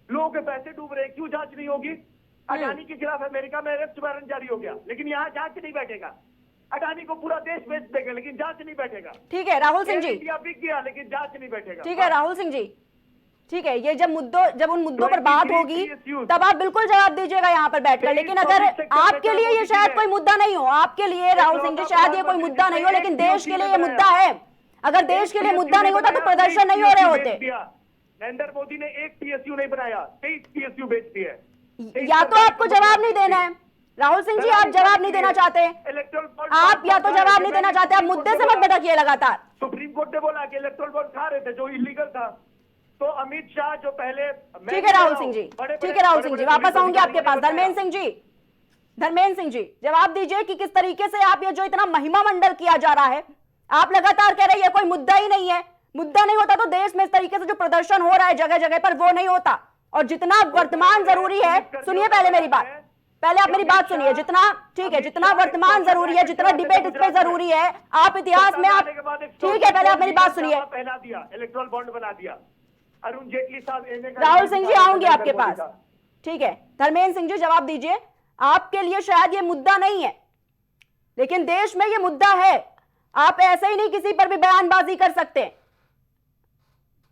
लोगों के पैसे डूब रहे, क्यों जांच नहीं होगी? अडानी के खिलाफ अमेरिका में अरेस्ट वारंट जारी हो गया, लेकिन यहाँ जांच नहीं बैठेगा। अडानी को पूरा देश बेच देगा, लेकिन जांच नहीं बैठेगा। ठीक है राहुल सिंह जी, इंडिया बिक गया लेकिन जांच नहीं बैठेगा। ठीक है राहुल सिंह जी, ठीक है, ये जब उन मुद्दों पर बात होगी तब आप बिल्कुल जवाब दीजिएगा यहाँ पर बैठकर। लेकिन अगर आपके लिए ये शायद कोई मुद्दा नहीं हो, आपके लिए राहुल सिंह जी शायद ये कोई मुद्दा नहीं हो, लेकिन देश के लिए ये मुद्दा है। अगर देश के लिए मुद्दा नहीं होता तो प्रदर्शन नहीं हो रहे होते। नरेंद्र मोदी ने एक पीएसयू नहीं बनाया, 23 पीएसयू बेच दिए। या तो आपको जवाब नहीं देना है राहुल सिंह जी, आप जवाब नहीं देना चाहते, आप या तो जवाब नहीं देना चाहते, आप मुद्दे से मत भटकिए लगातार। सुप्रीम कोर्ट ने बोला कि इलेक्टोरल बॉन्ड खा रहे थे जो इलीगल था, तो अमित शाह जो पहले, ठीक है राहुल सिंह जी, ठीक है राहुल सिंह जी, वापस आऊंगी आपके पास। धर्मेंद्र सिंह जी जवाब दीजिए कि किस तरीके से आप ये जो इतना महिमा मंडल किया जा रहा है, आप लगातार कह रहे हैं ये कोई मुद्दा ही नहीं है। मुद्दा नहीं होता तो देश में इस तरीके से जो प्रदर्शन हो रहा है जगह जगह पर, वो नहीं होता। और जितना वर्तमान जरूरी है, सुनिए पहले मेरी बात, पहले आप मेरी बात सुनिए, जितना ठीक है, जितना वर्तमान जरूरी है, जितना डिबेट इस पे जरूरी है, आप इतिहास में आप ठीक है, पहले आप मेरी बात सुनिए। पहला दिया, इलेक्ट्रल बॉन्ड बना दिया, अरुण जेटली साहब। राहुल सिंह जी आऊंगी आपके पास, ठीक है। धर्मेंद्र सिंह जी जवाब दीजिए, आपके लिए शायद ये मुद्दा नहीं है, लेकिन देश में ये मुद्दा है। आप ऐसे ही नहीं किसी पर भी बयानबाजी कर सकते।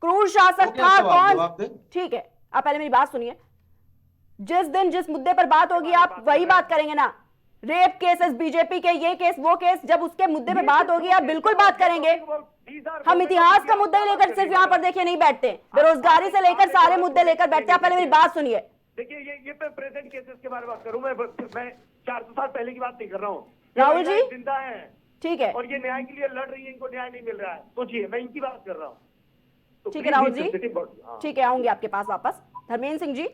क्रूर शासक था कौन? ठीक है, आप पहले मेरी बात सुनिए। जिस दिन जिस मुद्दे पर बात होगी आप वही बात करेंगे ना। रेप केसेस, बीजेपी के ये केस वो केस, जब उसके मुद्दे पे बात होगी आप बिल्कुल बात करेंगे। हम इतिहास का मुद्दा ही लेकर सिर्फ यहाँ पर देखिए नहीं बैठते, बेरोजगारी से लेकर सारे मुद्दे लेकर बैठते। आप पहले मेरी बात सुनिए। देखिए ये प्रेजेंट केसेस के बारे में बात करूं मैं 400 साल पहले की बात नहीं कर रहा हूँ। राहुल जी जिंदा है, ठीक है, और ये न्याय के लिए लड़ रही है, इनको न्याय नहीं मिल रहा है। सोचिए, मैं इनकी बात कर रहा हूँ। तो ठीक है राहुल जी, ठीक है, आऊंगी आपके पास वापस। धर्मेंद्र सिंह जी,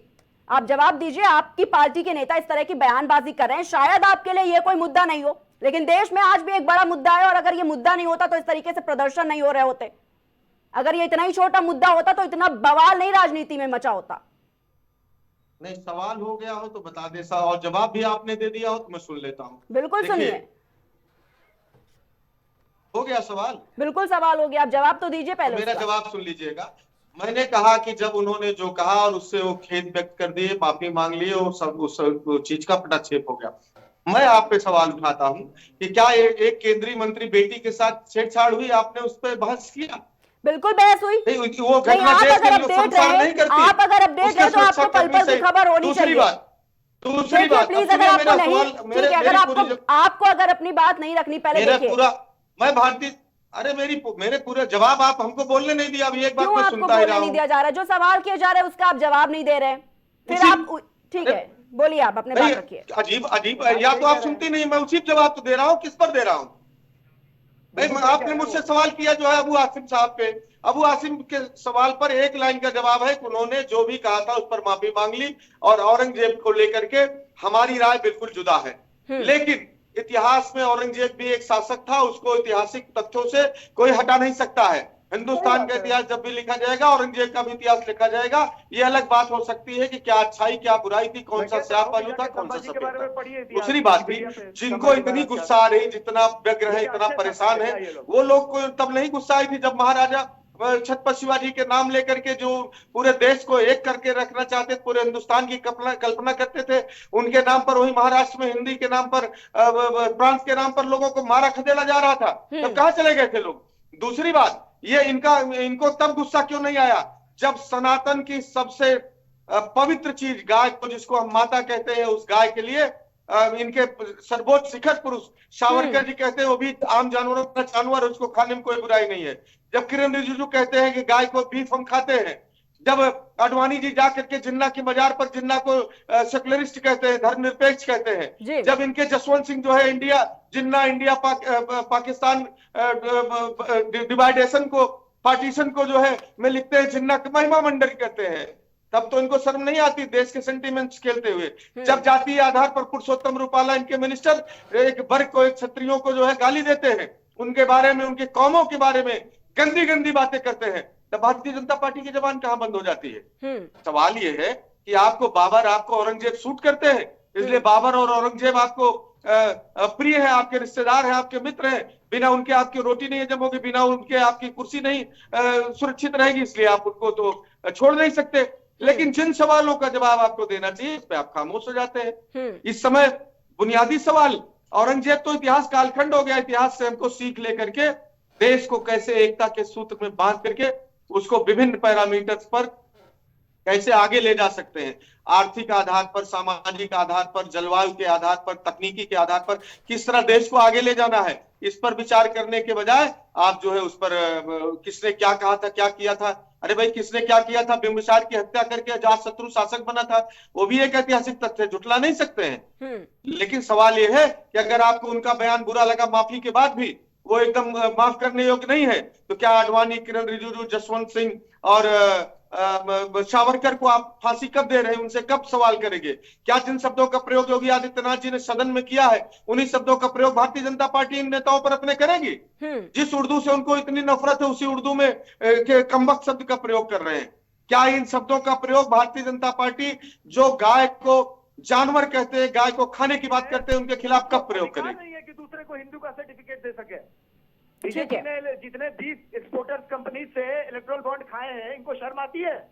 आप जवाब दीजिए। आपकी पार्टी के नेता इस तरह की बयानबाजी कर रहे हैं, शायद आपके लिए ये कोई मुद्दा नहीं हो, लेकिन देश में आज भी एक बड़ा मुद्दा है, और अगर ये मुद्दा नहीं होता तो इस तरीके से प्रदर्शन नहीं हो रहे होते। अगर ये इतना ही छोटा मुद्दा होता तो इतना बवाल नहीं राजनीति में मचा होता। नहीं, सवाल हो गया हो तो बता दे, और जवाब भी आपने दे दिया हो तो मैं सुन लेता हूँ। बिल्कुल सुनिए। हो गया सवाल? बिल्कुल सवाल हो गया, आप जवाब तो दीजिए पहले। मेरा जवाब सुन लीजिएगा। मैंने कहा कि जब उन्होंने जो कहा और उससे वो खेद व्यक्त कर दिए, माफी मांग लिए, और सब उस चीज का पटाक्षेप हो गया। मैं आप पे सवाल उठाता हूं कि क्या एक केंद्रीय मंत्री बेटी के साथ छेड़छाड़ हुई, आपने उस पर बहस किया? बिल्कुल बहस हुई। वो घटना देश के लोग संसार नहीं करती। आप अगर अपडेट है तो आपको पल पल की खबर होनी चाहिए। दूसरी बात प्लीज, अगर आपको नहीं, ठीक है, अगर आपको अगर अपनी बात नहीं रखनी, पहले देखिए। मैं भारतीय, अरे मेरे पूरे जवाब आप हमको बोलने नहीं दिया। अभी एक बात मैं सुनता ही रहा हूं। नहीं दिया जा रहा है, जो सवाल किए जा रहे हैं उसका आप जवाब नहीं दे रहे, फिर आप, ठीक है, बोलिए, आप अपने बात रखिए। अजीब, या तो आप सुनती नहीं, मैं उसी जवाब तो दे रहा हूँ। किस पर दे रहा हूँ? आपने मुझसे सवाल किया जो है अबू आसिम साहब पे। अबू आसिम के सवाल पर एक लाइन का जवाब है कि उन्होंने जो भी कहा था उस पर माफी मांग ली, और औरंगजेब को लेकर के हमारी राय बिल्कुल जुदा है। लेकिन इतिहास में औरंगजेब भी एक शासक था, उसको ऐतिहासिक तथ्यों से कोई हटा नहीं सकता है। हिंदुस्तान का इतिहास जब भी लिखा जाएगा, औरंगजेब का भी इतिहास लिखा जाएगा। ये अलग बात हो सकती है कि क्या अच्छाई क्या बुराई थी, कौन सा स्याह पहलू था, कौन सा सफेद था। दूसरी बात भी, जिनको इतनी गुस्सा आ रही, जितना व्यग्र है, इतना परेशान है, वो लोग को तब नहीं गुस्सा आई थी जब महाराजा छत्रपति शिवाजी के नाम लेकर के जो पूरे देश को एक करके रखना चाहते, पूरे हिंदुस्तान की कल्पना करते थे। उनके नाम पर, वही महाराष्ट्र में हिंदी के नाम पर, प्रांत के नाम पर लोगों को मारा खदेड़ा जा रहा था। तब कहां चले गए थे लोग? दूसरी बात, ये इनको तब गुस्सा क्यों नहीं आया जब सनातन की सबसे पवित्र चीज गाय को, जिसको हम माता कहते हैं, उस गाय के लिए इनके सर्वोच्च शिखर पुरुष सावरकर जी कहते हैं वो भी आम जानवरों का जानवर, उसको खाने में कोई बुराई नहीं है। जब किरण रिजिजू कहते हैं कि गाय को बीफ हम खाते हैं, जब अडवाणी जी जाकर के जिन्ना की मजार पर जिन्ना को सेकुलरिस्ट कहते हैं, धर्मनिरपेक्ष कहते हैं, जब इनके जसवंत सिंह जो है जिन्ना पाकिस्तान डिवाइडेशन को, पार्टीशन को जो है में लिखते हैं जिन्ना महिमा मंडल कहते हैं, तब तो इनको शर्म नहीं आती देश के सेंटिमेंट्स खेलते हुए। जब जातीय आधार पर पुरुषोत्तम रूपाला इनके मिनिस्टर एक वर्ग को, एक क्षत्रियों को जो है गाली देते हैं, उनके बारे में, उनके कौमों के बारे में गंदी गंदी बातें करते हैं, तब भारतीय जनता पार्टी की जबान कहां बंद हो जाती है? सवाल ये है कि आपको बाबर, आपको औरंगजेब सूट करते हैं, इसलिए बाबर और औरंगजेब आपको प्रिय है, आपके रिश्तेदार है, आपके मित्र हैं। बिना उनके आपकी रोटी नहीं जमोगी, बिना उनके आपकी कुर्सी नहीं सुरक्षित रहेगी, इसलिए आप उनको तो छोड़ नहीं सकते। लेकिन जिन सवालों का जवाब आपको देना चाहिए, इस पे आप खामोश हो जाते हैं। इस समय बुनियादी सवाल, औरंगजेब तो इतिहास कालखंड हो गया। इतिहास से हमको सीख लेकर के देश को कैसे एकता के सूत्र में बांध करके उसको विभिन्न पैरामीटर्स पर कैसे आगे ले जा सकते हैं, आर्थिक आधार पर, सामाजिक आधार पर, जलवायु के आधार पर, तकनीकी के आधार पर किस तरह देश को आगे ले जाना है, इस पर विचार करने के बजाय आप जो है उस पर किसने क्या कहा था, क्या किया था। अरे भाई, किसने क्या किया था? बिंबिसार की हत्या करके अजातशत्रु शासक बना था, वो भी एक ऐतिहासिक तथ्य, जुटला नहीं सकते हैं। लेकिन सवाल ये है कि अगर आपको उनका बयान बुरा लगा, माफी के बाद भी वो एकदम माफ करने योग्य नहीं है, तो क्या आडवाणी, किरण रिजिजू, जसवंत सिंह और सावरकर को आप फांसी कब दे रहे हैं? उनसे कब सवाल करेंगे? क्या जिन शब्दों का प्रयोग योगी आदित्यनाथ जी ने सदन में किया है, उन्हीं शब्दों का प्रयोग भारतीय जनता पार्टी इन नेताओं पर अपने करेगी? जिस उर्दू से उनको इतनी नफरत है, उसी उर्दू में कमबख्त शब्द का प्रयोग कर रहे हैं। क्या इन शब्दों का प्रयोग भारतीय जनता पार्टी, जो गाय को जानवर कहते हैं, गाय को खाने की बात करते हैं, उनके खिलाफ कब प्रयोग करेगी? नहीं है कि दूसरे को हिंदू का सर्टिफिकेट दे सके। जितने 20 एक्सपोर्टर्स कंपनी से इलेक्ट्रल बॉन्ड खाए हैं, इनको शर्म आती है?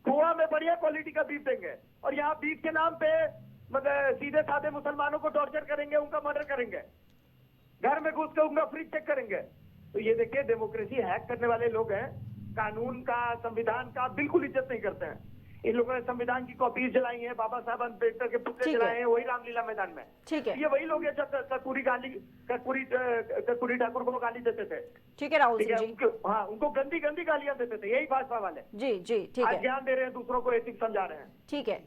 गोवा में बढ़िया क्वालिटी का बीफ देंगे, और यहाँ बीफ के नाम पे मतलब सीधे साधे मुसलमानों को टॉर्चर करेंगे, उनका मर्डर करेंगे, घर में घुस के उनका फ्रिज चेक करेंगे। तो ये देखिए, डेमोक्रेसी हैक करने वाले लोग हैं, कानून का, संविधान का बिल्कुल इज्जत नहीं करते हैं। इन लोगों ने संविधान की कॉपीज जलाई हैं, बाबा साहब अम्बेडकर के पुतले जलाए हैं, वही रामलीला मैदान में। ठीक है, ये वही लोग हैं जो कर्पूरी ठाकुर को गाली देते थे। ठीक है राहुल सिंह जी, हाँ, उनको गंदी गंदी गालियां देते थे, यही भाजपा वाले। जी जी, ठीक है, ज्ञान दे रहे हैं दूसरों को, एथिक्स समझा रहे हैं। ठीक है,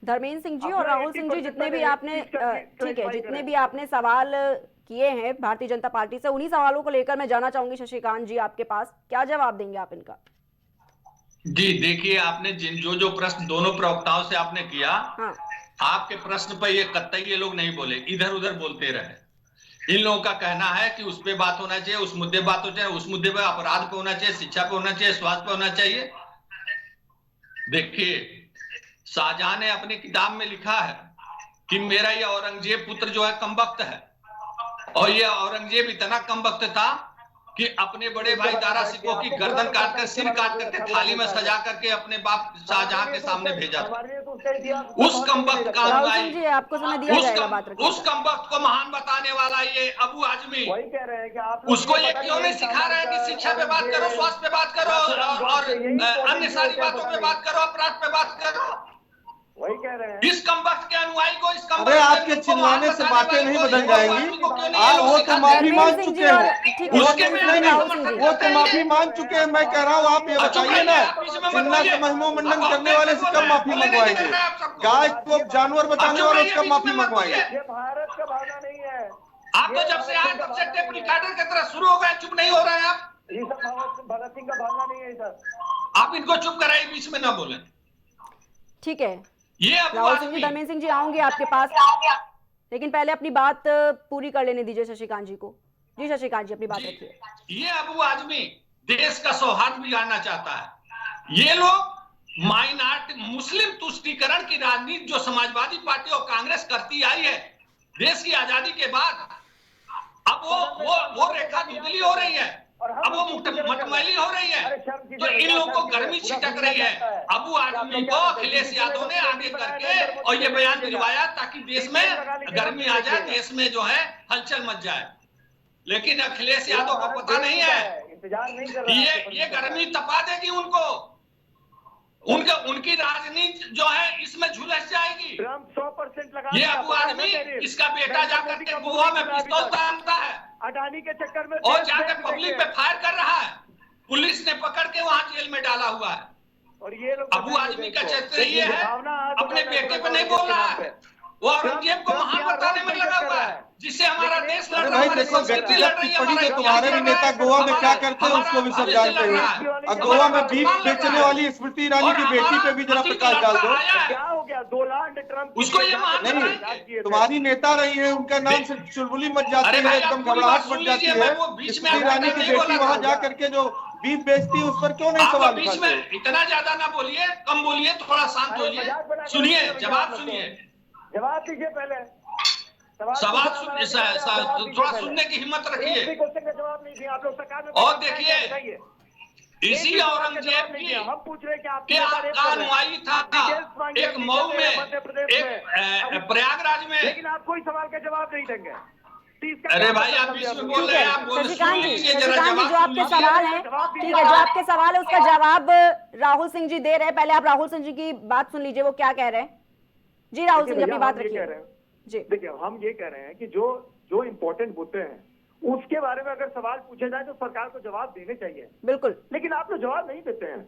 धर्मेंद्र सिंह जी और राहुल सिंह जी, जितने भी आपने ठीक है, जितने भी आपने सवाल किए हैं भारतीय जनता पार्टी से, उन्हीं सवालों को लेकर मैं जाना चाहूंगी शशिकांत जी आपके पास, क्या जवाब देंगे आप इनका? जी देखिए, आपने जो प्रश्न दोनों प्रवक्ताओं से आपने किया, हाँ। आपके प्रश्न पर ये कतई ये लोग नहीं बोले, इधर उधर बोलते रहे। इन लोगों का कहना है कि उस पे बात होना चाहिए, उस मुद्दे बात होना चाहिए, उस मुद्दे पे अपराध पे होना चाहिए, शिक्षा पे होना चाहिए, स्वास्थ्य पे होना चाहिए। देखिए, शाहजहां ने अपनी किताब में लिखा है कि मेरा ये औरंगजेब पुत्र जो है कमबख्त है, और ये औरंगजेब इतना कमबख्त था कि अपने बड़े भाई दारा सिकोह की गर्दन काट कर, सिर काट करके थाली में सजा करके अपने बाप शाहजहां के सामने भेजा था। उस कमबख्त का अनुयायी, आपको समय दिया जाएगा बात रखने का। उस कमबख्त को महान बताने वाला ये अबू आजमी, उसको ये क्यों नहीं सिखा रहे हैं कि शिक्षा पे बात करो, स्वास्थ्य पे बात करो, और अन्य सारी बातों पे बात करो, अपराध पे बात करो? वही कह रहे हैं। इस कमबख्त के अनुयायी को, इस अरे आपके चिल्लाने से बातें नहीं बदल जाएंगी। आप वो तो माफी मांग चुके हैं, वो तो माफी मांग चुके हैं। मैं कह रहा हूँ आप ये बताइए ना, चिल्ला से महिमा मंडन करने वाले से कब माफी मंगवाएंगे? गाय को जानवर बताने वाले से कब माफी मंगवाएंगे? ये भारत का भावना नहीं है। आप तो जब से आए तब से टेप रिकॉर्डर की तरह शुरू हो गए, चुप नहीं हो रहे हैं आप। ये सब भगत सिंह का भावना नहीं है सर। आप इनको चुप कराइए, बीच में ना बोले। ठीक है, ये राहुल सिंह जी, धर्मेंद्र सिंह जी आऊंगे आपके पास, लेकिन पहले अपनी बात पूरी कर लेने दीजिए शशिकांत जी को। जी शशिकांत जी, अपनी बात रखिए। ये अबू आजमी देश का सौहार्द बिगाड़ना चाहता है। ये लोग माइनॉरिटी मुस्लिम तुष्टीकरण की राजनीति जो समाजवादी पार्टी और कांग्रेस करती आई है देश की आजादी के बाद, अब वो रेखा धुंधली हो रही है, अब वो मटमैली हो रही है, तो इन लोगों को गर्मी छिटक रही है। अबू आजमी को अखिलेश यादव ने आगे करके और ये बयान दिलवाया ताकि देश में गर्मी आ जाए, देश में जो है हलचल मच जाए। लेकिन अखिलेश यादव को पता नहीं है ये गर्मी तपा देगी उनको, उनकी राजनीति जो है इसमें झुलस जाएगी। 100% लगा। ये अबू आजमी, इसका बेटा जाकर के गोवा में पिस्तौल तानता है, अडानी के चक्कर में और जाकर पब्लिक पे फायर कर रहा है, पुलिस ने पकड़ के वहां जेल में डाला हुआ है। और ये लोग अबू आजमी का चरित्र ये है, अपने बेटे पे नहीं बोल रहा है, वो औरंगजेब को महान बताने में लगा हुआ है, जिससे हमारा देश लड़ रहा है, संस्कृति लड़ रही है। तुम्हारे भी नेता गोवा में क्या करते हैं उसको भी सब जानते हैं। और गोवा में बीफ बेचने वाली स्मृति ईरानी की बेटी पे भी जरा प्रकाश डाल दो। क्या हो गया? डोनाल्ड ट्रंप उसको ये महान नहीं, तुम्हारी नेता रही है, उनका नाम से चुलबुली मच जाती है, एकदम घबराहट मच जाती है। स्मृति ईरानी की बेटी वहां जा करके जो बीफ बेचती है उस पर क्यों नहीं सवाल बीच में इतना ज्यादा ना बोलिए, कम बोलिए, थोड़ा शांत होइए, सुनिए, जवाब सुनिए, जवाब दीजिए पहले। सवाल थोड़ा सुनने की हिम्मत रखिए। जवाब नहीं दिया आप लोग सरकार में। और देखिए, इसी औरंगजेब की हम पूछ रहे हैं कि आपका अनुयायी था एक मऊ में, एक प्रयागराज में, लेकिन आप कोई सवाल का जवाब नहीं देंगे। अरे भाई आप बीच में बोल रहे हैं, आप शशिकांत जी, जो आपके सवाल है, ठीक है, जो आपके सवाल है उसका जवाब राहुल सिंह जी दे रहे हैं। पहले आप राहुल सिंह जी की बात सुन लीजिए, वो क्या कह रहे हैं। जी राहुल सिंह जी, अपनी बात रखिए। जी देखिए, हम ये कह रहे हैं कि जो इम्पोर्टेंट मुद्दे हैं उसके बारे में अगर सवाल पूछे जाए तो सरकार को जवाब देने चाहिए। बिल्कुल, लेकिन आप लोग जवाब नहीं देते हैं।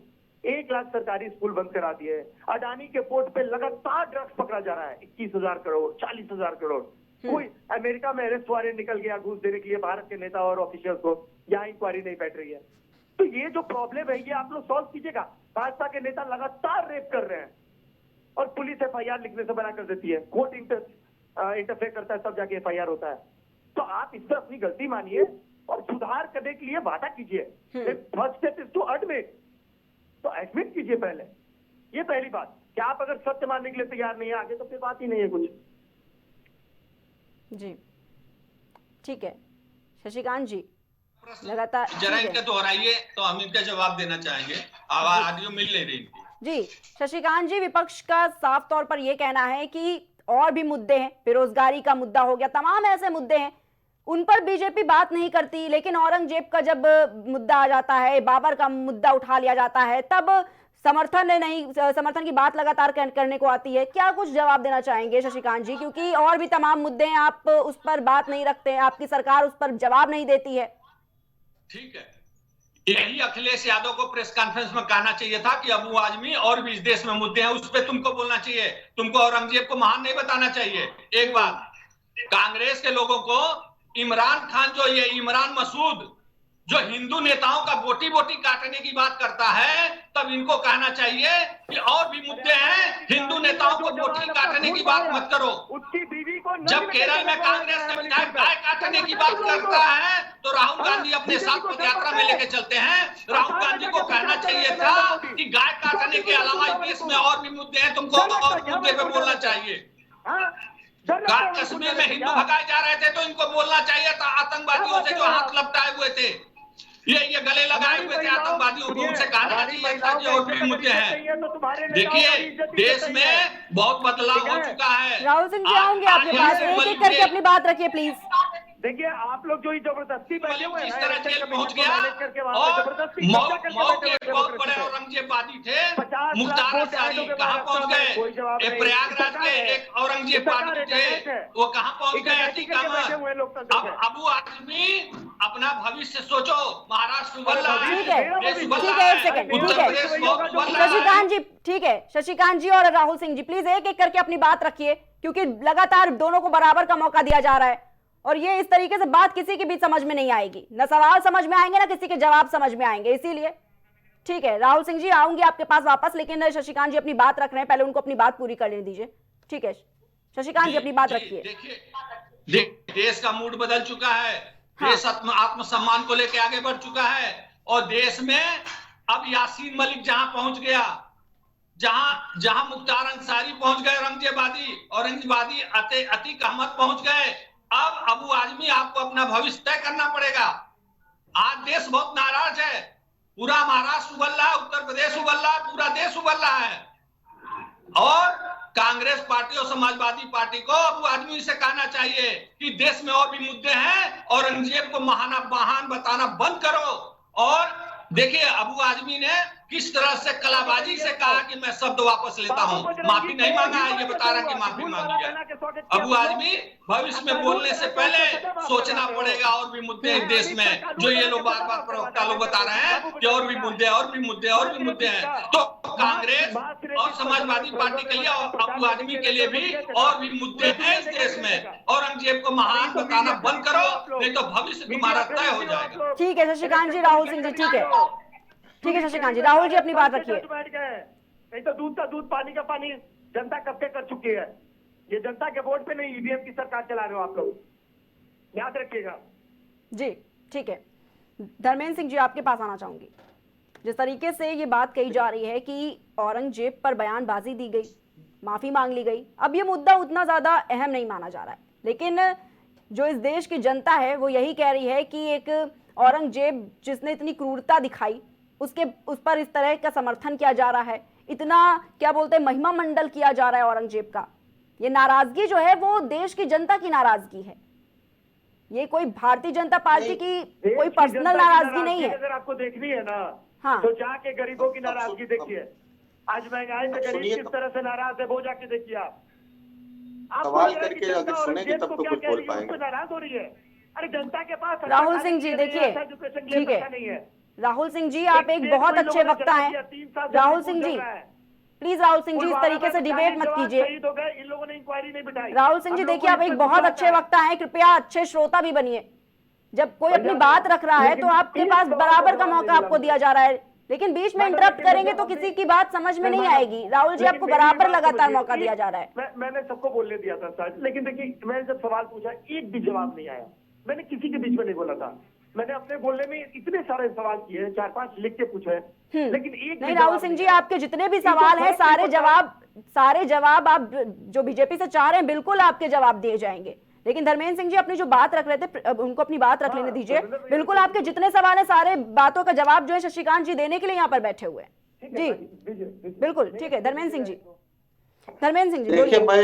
1 लाख सरकारी स्कूल बंद करा दिए, अडानी के पोर्ट पे लगातार ड्रग्स पकड़ा जा रहा है, 21,000 करोड़, 40,000 करोड़। कोई अमेरिका में अरेस्ट वारंट निकल गया घूस देने के लिए भारत के नेता और ऑफिशियल्स को, यहाँ इंक्वायरी नहीं बैठ रही है। तो ये जो प्रॉब्लम है ये आप लोग सॉल्व कीजिएगा। भाजपा के नेता लगातार रेप कर रहे हैं और पुलिस FIR लिखने से मना कर देती है, कोर्ट इंटरफेयर करता है, तब जाके FIR होता है। तो आप इस पर अपनी गलती मानिए और सुधार करने के लिए वादा कीजिए। First step is to admit, तो एडमिट कीजिए पहले, ये पहली बात। कि आप अगर सत्य मानने के लिए तैयार नहीं है आगे, तो फिर बात ही नहीं है कुछ। जी ठीक है शशिकांत जी, लगातार जरा इनका दोहराइए तो हम इनका जवाब देना चाहेंगे, आवाज ऑडियो मिल नहीं रही जी। शशिकांत जी, विपक्ष का साफ तौर पर यह कहना है कि और भी मुद्दे हैं, बेरोजगारी का मुद्दा हो गया, तमाम ऐसे मुद्दे हैं उन पर बीजेपी बात नहीं करती, लेकिन औरंगजेब का जब मुद्दा आ जाता है, बाबर का मुद्दा उठा लिया जाता है, तब समर्थन की बात लगातार करने को आती है। क्या कुछ जवाब देना चाहेंगे शशिकांत जी, क्योंकि और भी तमाम मुद्दे हैं, आप उस पर बात नहीं रखते हैं, आपकी सरकार उस पर जवाब नहीं देती है। ठीक है, यही अखिलेश यादव को प्रेस कॉन्फ्रेंस में कहना चाहिए था कि अबू आजमी और भी इस देश में मुद्दे हैं, उस पर तुमको बोलना चाहिए। तुमको औरंगजेब को महान नहीं बताना चाहिए। एक बात, कांग्रेस के लोगों को इमरान खान जो ये इमरान मसूद जो हिंदू नेताओं का बोटी बोटी काटने की बात करता है, तब इनको कहना चाहिए कि और भी मुद्दे हैं, हिंदू नेताओं को बोटी काटने की बात मत करो। उसकी बीवी को जब केरल में कांग्रेस का विधायक गाय काटने की बात करता है तो राहुल गांधी अपने साथ पद यात्रा में लेके चलते हैं। राहुल गांधी को कहना चाहिए था कि गाय काटने के अलावा इस देश में और भी मुद्दे हैं, तुमको और मुद्दे पे बोलना चाहिए। कश्मीर में हिंदू भगाए जा रहे थे तो इनको बोलना चाहिए था आतंकवादियों से जो हाथ लपटाए हुए थे, ये गले लगाए हुए थे आतंकवादियों को, उनसे कहना चाहिए था कि और भी मुद्दे हैं। देखिए देश में बहुत बदलाव हो चुका है। राहुल सिंह जी आऊंगे आपके पास, एक एक करके अपनी बात रखिए प्लीज। देखिए आप लोग जो जबरदस्ती बैठे हुए हैं, इस तरह जेल पहुंच गया और मऊ के एक बहुत बड़े औरंगजेबवादी थे मुख्तार अंसारी, कहां पहुंच गए? प्रयागराज के एक औरंगजेबवादी थे, वो कहां पहुंच गए? अटीका में। अब अबू आजमी अपना भविष्य सोचो। महाराष्ट्र उबल रहा है, ठीक है, एक सेकंड, ठीक है शशिकांत जी, ठीक है शशिकांत जी और राहुल सिंह जी, प्लीज एक एक करके अपनी बात रखिए, क्योंकि लगातार दोनों को बराबर का मौका दिया जा रहा है और ये इस तरीके से बात किसी के भी समझ में नहीं आएगी, ना सवाल समझ में आएंगे ना किसी के जवाब समझ में आएंगे, इसीलिए ठीक है। राहुल सिंह जी आऊंगी आपके पास वापस, लेकिन शशिकांत जी अपनी बात रख रहे हैं, पहले उनको अपनी बात पूरी करने दीजिए। ठीक है शशिकांत जी अपनी बात रखिए। देखिए देश का मूड बदल चुका है, देश आत्मसम्मान को लेकर आगे बढ़ चुका है और देश में अब यासीन मलिक जहां पहुंच गया, जहां मुख्तार अंसारी पहुंच गए, औरंगजेबवादी अतीक अहमद पहुंच गए, अब अबू आजमी आपको अपना भविष्य तय करना पड़ेगा। आज देश बहुत नाराज है, पूरा महाराष्ट्र उबल रहा है, उत्तर प्रदेश उबल रहा है, पूरा देश उबल रहा है और कांग्रेस पार्टी और समाजवादी पार्टी को अबू आजमी से कहना चाहिए कि देश में और भी मुद्दे हैं, औरंगजेब को महान बताना बंद करो। और देखिए अबू आजमी ने किस तरह से कलाबाजी से कहा कि मैं शब्द वापस लेता हूं, माफी नहीं मांगा है, ये बता रहा है कि माफी मांगी है। अबू आजमी भविष्य में बोलने से पहले सोचना पड़ेगा और भी मुद्दे हैं देश में, जो ये लोग बार बार प्रवक्ता लोग बता रहे हैं कि और भी मुद्दे हैं। तो कांग्रेस और समाजवादी पार्टी के लिए और अबू आजमी के लिए भी और भी मुद्दे हैं इस देश में। औरंगजेब को महान बताना बंद करो, नहीं तो भविष्य तुम्हारा तय हो जाएगा। ठीक है शशिकांत जी, राहुल सिंह जी, ठीक है शशिकांत जी, राहुल जी अपनी बात रखिए। नहीं तो दूध का दूध पानी का पानी जनता कब के कर चुकी है, ये जनता के वोट पे नहीं ईवीएम की सरकार चला रहे हो आप लोग, याद रखिएगा। जी ठीक है, धर्मेंद्र सिंह जी आपके पास आना चाहूंगी। जिस तरीके से ये बात कही जा रही है कि औरंगजेब पर बयानबाजी दी गई, माफी मांग ली गई, अब ये मुद्दा उतना ज्यादा अहम नहीं माना जा रहा है, लेकिन जो इस देश की जनता है वो यही कह रही है कि एक औरंगजेब जिसने इतनी क्रूरता दिखाई उस पर इस तरह का समर्थन किया जा रहा है, इतना क्या बोलते हैं महिमा मंडल किया जा रहा है औरंगजेब का। ये नाराजगी जो है वो देश की जनता की नाराजगी है, ये कोई भारतीय जनता पार्टी की कोई पर्सनल नाराजगी नहीं है। अगर आपको देखनी है ना, हाँ, तो जाके गरीबों की नाराजगी देखिए। आज महंगाई में गरीब किस तरह से नाराज है वो जाके देखिए आप। सवाल करके अगर सुनेंगे तब तो कुछ बोल पाएंगे। नाराज हो रही है, अरे जनता के पास राहुल सिंह जी देखिए, ठीक है राहुल सिंह जी आप एक बहुत अच्छे वक्ता हैं। राहुल सिंह जी प्लीज, राहुल सिंह जी इस तरीके से डिबेट मत कीजिए। इन लोगों ने इंक्वायरी नहीं बिठाई। राहुल सिंह जी देखिए आप एक बहुत अच्छे वक्ता हैं, कृपया अच्छे श्रोता भी बनिए। जब कोई अपनी बात रख रहा है तो आपके पास बराबर का मौका आपको दिया जा रहा है, लेकिन बीच में इंटरप्ट करेंगे तो किसी की बात समझ में नहीं आएगी। राहुल जी आपको बराबर लगातार मौका दिया जा रहा है। मैंने सबको बोलने दिया था सर, लेकिन देखिए मैंने जब सवाल पूछा एक भी जवाब नहीं आया। मैंने किसी के बीच में नहीं बोला था, मैंने अपने बोलने में इतने सारे सवाल किए हैं, 4-5 लिख के पूछे, लेकिन एक नहीं। राहुल सिंह जी आपके जितने भी सवाल हैं सारे जवाब आप जो बीजेपी से चाह रहे हैं बिल्कुल आपके जवाब दिए जाएंगे, लेकिन धर्मेंद्र सिंह जी अपनी जो बात रख रहे थे उनको अपनी बात रख लेने दीजिए। बिल्कुल आपके जितने सवाल हैं सारे बातों का जवाब जो है शशिकांत जी देने के लिए यहाँ पर बैठे हुए हैं। जी बिल्कुल ठीक है धर्मेंद्र सिंह जी। देखिए मैं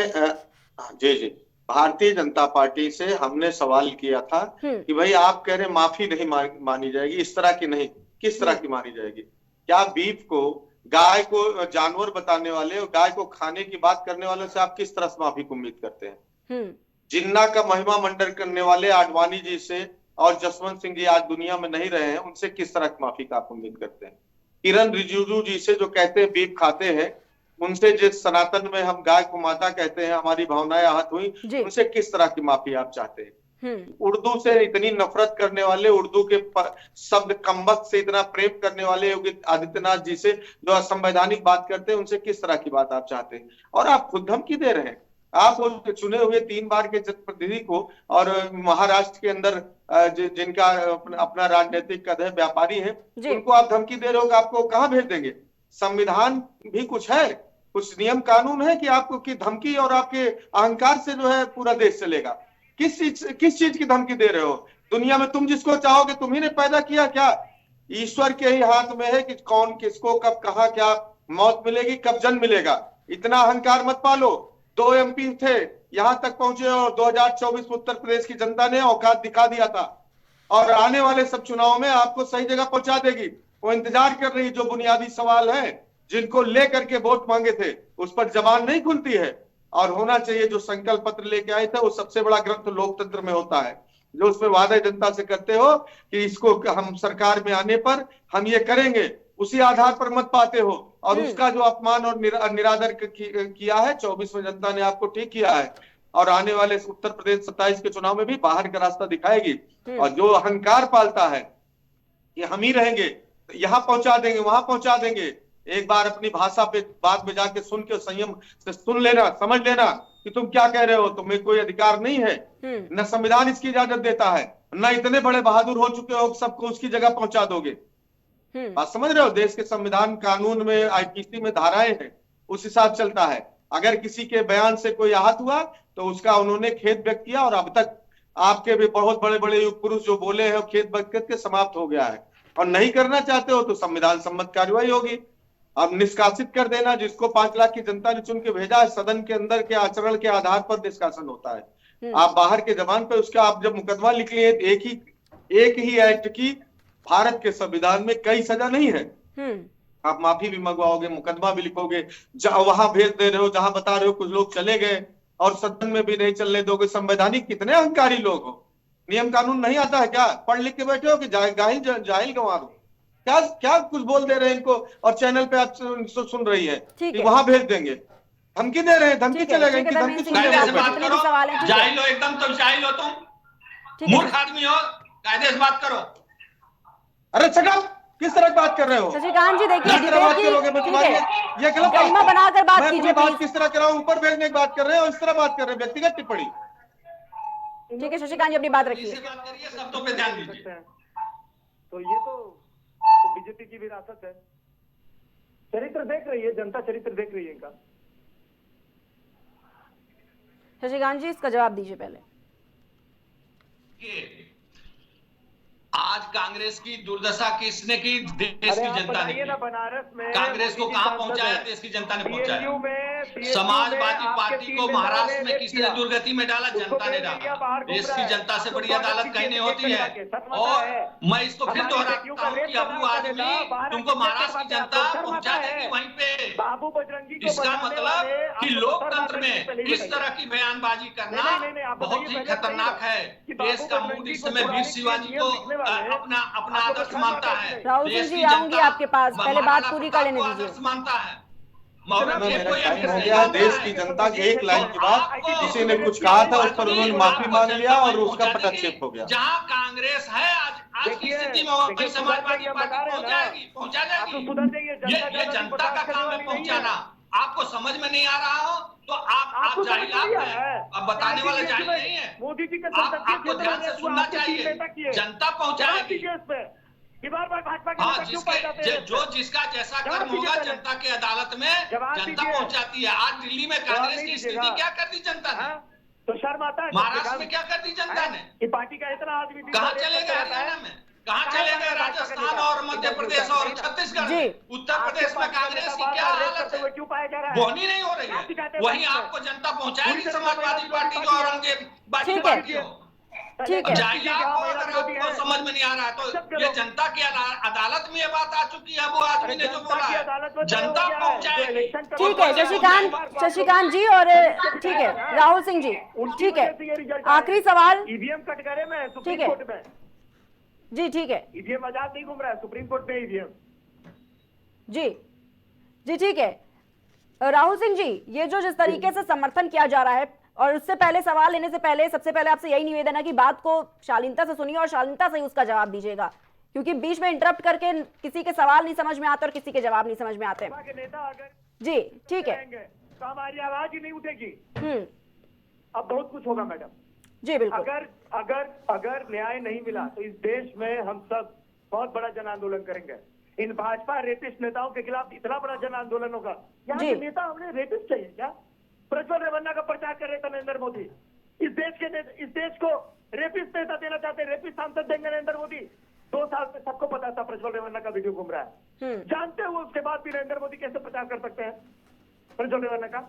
जी भारतीय जनता पार्टी से हमने सवाल किया था कि भाई आप कह रहे माफी नहीं मानी जाएगी, इस तरह की नहीं, किस तरह की मानी जाएगी? क्या बीफ को, गाय को जानवर बताने वाले और गाय को खाने की बात करने वालों से आप किस तरह से माफी की उम्मीद करते हैं? जिन्ना का महिमा मंडन करने वाले आडवाणी जी से और जसवंत सिंह जी आज दुनिया में नहीं रहे हैं, उनसे किस तरह की माफी का आप उम्मीद करते हैं? किरण रिजिजू जी से जो कहते हैं बीफ खाते हैं, उनसे जिस सनातन में हम गाय को माता कहते हैं, हमारी भावनाएं आहत हुई, उनसे किस तरह की माफी आप चाहते हैं? उर्दू से इतनी नफरत करने वाले, उर्दू के शब्द कम्बख्त से इतना प्रेम करने वाले योगी आदित्यनाथ जी से जो असंवैधानिक बात करते हैं, उनसे किस तरह की बात आप चाहते हैं? और आप खुद धमकी दे रहे हैं। आप चुने हुए 3 बार के जनप्रतिनिधि को और महाराष्ट्र के अंदर जिनका अपना राजनीतिक कद है, व्यापारी है, उनको आप धमकी दे रहे हो, आपको कहाँ भेज देंगे? संविधान भी कुछ है, कुछ नियम कानून है कि आपको की धमकी और आपके अहंकार से जो है पूरा देश चलेगा? किस चीज की धमकी दे रहे हो? दुनिया में तुम जिसको चाहोगे तुम ही ने पैदा किया क्या? ईश्वर के ही हाथ में है कि कौन किसको कब कहा क्या मौत मिलेगी, कब जन्म मिलेगा। इतना अहंकार मत पालो। 2 MP थे, यहां तक पहुंचे और 2024 में उत्तर प्रदेश की जनता ने औकात दिखा दिया था और आने वाले सब चुनाव में आपको सही जगह पहुंचा देगी। वो इंतजार कर रही, जो बुनियादी सवाल है जिनको लेकर के वोट मांगे थे उस पर जबान नहीं खुलती है। और होना चाहिए जो संकल्प पत्र लेके आए थे, वो सबसे बड़ा ग्रंथ लोकतंत्र में होता है, जो उसमें वादा जनता से करते हो कि इसको हम सरकार में आने पर हम ये करेंगे, उसी आधार पर मत पाते हो और उसका जो अपमान और निरादर किया है 24 में जनता ने आपको ठीक किया है। और आने वाले उत्तर प्रदेश 27 के चुनाव में भी बाहर का रास्ता दिखाएगी। और जो अहंकार पालता है कि हम ही रहेंगे, यहाँ पहुंचा देंगे, वहां पहुंचा देंगे, एक बार अपनी भाषा पे बात में जाके सुन के संयम से सुन लेना, समझ लेना कि तुम क्या कह रहे हो। तुम्हें कोई अधिकार नहीं है, न संविधान इसकी इजाजत देता है, न इतने बड़े बहादुर हो चुके हो सबको उसकी जगह पहुंचा दोगे। बात समझ रहे हो? देश के संविधान कानून में IPC में धाराएं हैं, उस हिसाब चलता है। अगर किसी के बयान से कोई आहत हुआ तो उसका उन्होंने खेद व्यक्त किया और अब तक आपके भी बहुत बड़े बड़े युग पुरुष जो बोले हैं खेद व्यक्त करके समाप्त हो गया है। और नहीं करना चाहते हो तो संविधान सम्मत कार्रवाई होगी। अब निष्कासित कर देना, जिसको 5 लाख की जनता ने चुन के भेजा है, सदन के अंदर के आचरण के आधार पर निष्कासन होता है। आप बाहर के जबान पे उसका आप जब मुकदमा लिख लिए, एक ही एक्ट की भारत के संविधान में कई सजा नहीं है। आप माफी भी मंगवाओगे, मुकदमा भी लिखोगे, वहां भेज दे रहे हो जहां बता रहे हो कुछ लोग चले गए और सदन में भी नहीं चलने दोगे। संवैधानिक कितने अहंकारी लोग हो। नियम कानून नहीं आता है क्या? पढ़ लिख के बैठे हो कि जाहिल गंवार हो? क्या कुछ बोल दे रहे हैं इनको और चैनल पे आप सुन रही है कि वहां भेज देंगे। धमकी दे रहे हैं, धमकी चलेगा, इनकी धमकी सुन लो। जाहिल हो एकदम, तुम जाहिल हो, तुम मूर्ख आदमी हो, कायदे से बात करो। अरे चलो, किस तरह की बात कर रहे हो? शशिकांत जी देखिए, ये गलत बनाकर बात कीजिए। बात किस तरह कर रहा हूँ? ऊपर भेजने की बात कर रहे हैं और इस तरह बात कर रहे हैं, व्यक्तिगत टिप्पणी। ठीक है शशिकांत जी, अपनी बात रखिए। शब्दों पे ध्यान दीजिए। तो ये तो बीजेपी की विरासत है। चरित्र देख रही है जनता, चरित्र देख रही है इनका। शशिकांत जी इसका जवाब दीजिए पहले। आज कांग्रेस की दुर्दशा किसने की? देश की जनता ने। बनारस में कांग्रेस को कहां पहुंचाया? देश की जनता ने पहुंचाया। समाजवादी पार्टी को महाराष्ट्र में किसने दुर्गति में डाला? जनता ने डाला। देश की जनता से बड़ी अदालत कहीं नहीं होती है। और मैं इसको फिर दोहराता हूं कि अबू आदमी तुमको महाराष्ट्र की जनता पहुंचा देगी वहीं पे। इसका मतलब कि लोकतंत्र में इस तरह की बयानबाजी करना बहुत ही खतरनाक है। देश का मूड इस समय वीर शिवाजी को अपना आदर्श मानता है। राहुल सिंह जी आऊंगी आपके पास, पहले बात पूरी कर लेने दीजिए। मानता है देश की जनता के एक लाइन के बाद किसी ने कुछ कहा था, उस पर उन्होंने माफी मांग लिया और उसका पटक्षेप हो गया। जहां कांग्रेस है आज की स्थिति में वहीं समाजवादी पार्टी पहुंचा जाएगी। ये जनता का काम है पहुंचाना। आपको समझ में नहीं आ रहा हो तो आप जाहिल हैं। अब बताने वाला जाहिल नहीं है। मोदी जी के आपको ध्यान से सुनना चाहिए। जनता पहुंचाएगी। जो जिसका जैसा कर्म होगा जनता के अदालत में जनता पहुंचाती है। आज दिल्ली में कांग्रेस की स्थिति क्या कर दी जनता ने? तो शर्म आता है। महाराष्ट्र में क्या कर दी जनता ने? पार्टी का इतना आदमी कहाँ चले गए? हरियाणा में कहाँ चले गए? राजस्थान और मध्य प्रदेश और छत्तीसगढ़। उत्तर प्रदेश में कांग्रेस की क्या हालत है? बोनी नहीं हो रही है। वहीं आपको जनता पहुंचाएगी समाजवादी पार्टी जो औरंगजेब पार्टी हो। ठीक है। अगर आपको समझ में नहीं आ रहा है तो ये जनता की अदालत में ये बात आ चुकी है। वो आदमी ने जो बोला है जनता पहुंचाएगी। ठीक है शशिकांत जी और ठीक है राहुल सिंह जी, ठीक है आखिरी सवाल। ईवीएम कट करे में ठीक है जी ठीक है, ईवीएम आजाद नहीं घूम रहा है, सुप्रीम कोर्ट में ईवीएम। जी जी ठीक है। राहुल सिंह जी, ये जो जिस तरीके से समर्थन किया जा रहा है, और उससे पहले सवाल लेने से पहले सबसे पहले आपसे यही निवेदन है कि बात को शालीनता से सुनिए और शालीनता से ही उसका जवाब दीजिएगा, क्योंकि बीच में इंटरप्ट करके किसी के सवाल नहीं समझ में आते और किसी के जवाब नहीं समझ में आते। नेता अगर जी ठीक है, तो हमारी आवाज ही नहीं उठेगी। अब बहुत कुछ होगा मैडम। जी बिल्कुल। अगर न्याय नहीं मिला तो इस देश में हम सब बहुत बड़ा जन आंदोलन करेंगे। इन भाजपा रेपिस्ट नेताओं के खिलाफ इतना बड़ा जन आंदोलन होगा। यहाँ के नेता हमने रेपिस्ट चाहिए क्या? प्रज्वल रेवन्ना का प्रचार कर रहे थे नरेंद्र मोदी। इस देश को रेपिस्ट नेता देना चाहते, रेपिस्ट सांसद देंगे नरेंद्र मोदी। 2 साल से सबको पता था प्रज्वल रेवन्ना का वीडियो घूम रहा है। जानते हुए उसके बाद भी नरेंद्र मोदी कैसे प्रचार कर सकते हैं प्रज्वल रेवन्ना का?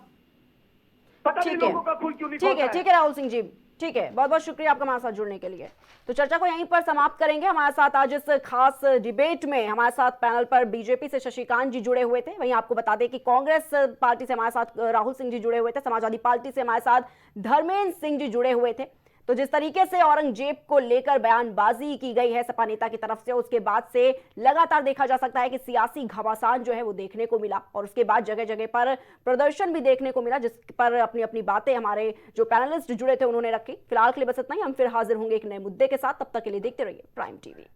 पता नहीं लोगों का खून क्यों नहीं खोलता है। ठीक है राहुल सिंह जी, ठीक है, बहुत बहुत शुक्रिया आपका हमारे साथ जुड़ने के लिए। तो चर्चा को यहीं पर समाप्त करेंगे। हमारे साथ आज इस खास डिबेट में हमारे साथ पैनल पर बीजेपी से शशिकांत जी जुड़े हुए थे। वहीं आपको बता दें कि कांग्रेस पार्टी से हमारे साथ राहुल सिंह जी जुड़े हुए थे, समाजवादी पार्टी से हमारे साथ धर्मेंद्र सिंह जी जुड़े हुए थे। तो जिस तरीके से औरंगजेब को लेकर बयानबाजी की गई है सपा नेता की तरफ से, उसके बाद से लगातार देखा जा सकता है कि सियासी घमासान जो है वो देखने को मिला, और उसके बाद जगह जगह पर प्रदर्शन भी देखने को मिला, जिस पर अपनी अपनी बातें हमारे जो पैनलिस्ट जुड़े थे उन्होंने रखी। फिलहाल के लिए बस इतना ही, हम फिर हाजिर होंगे एक नए मुद्दे के साथ। तब तक के लिए देखते रहिए प्राइम टीवी।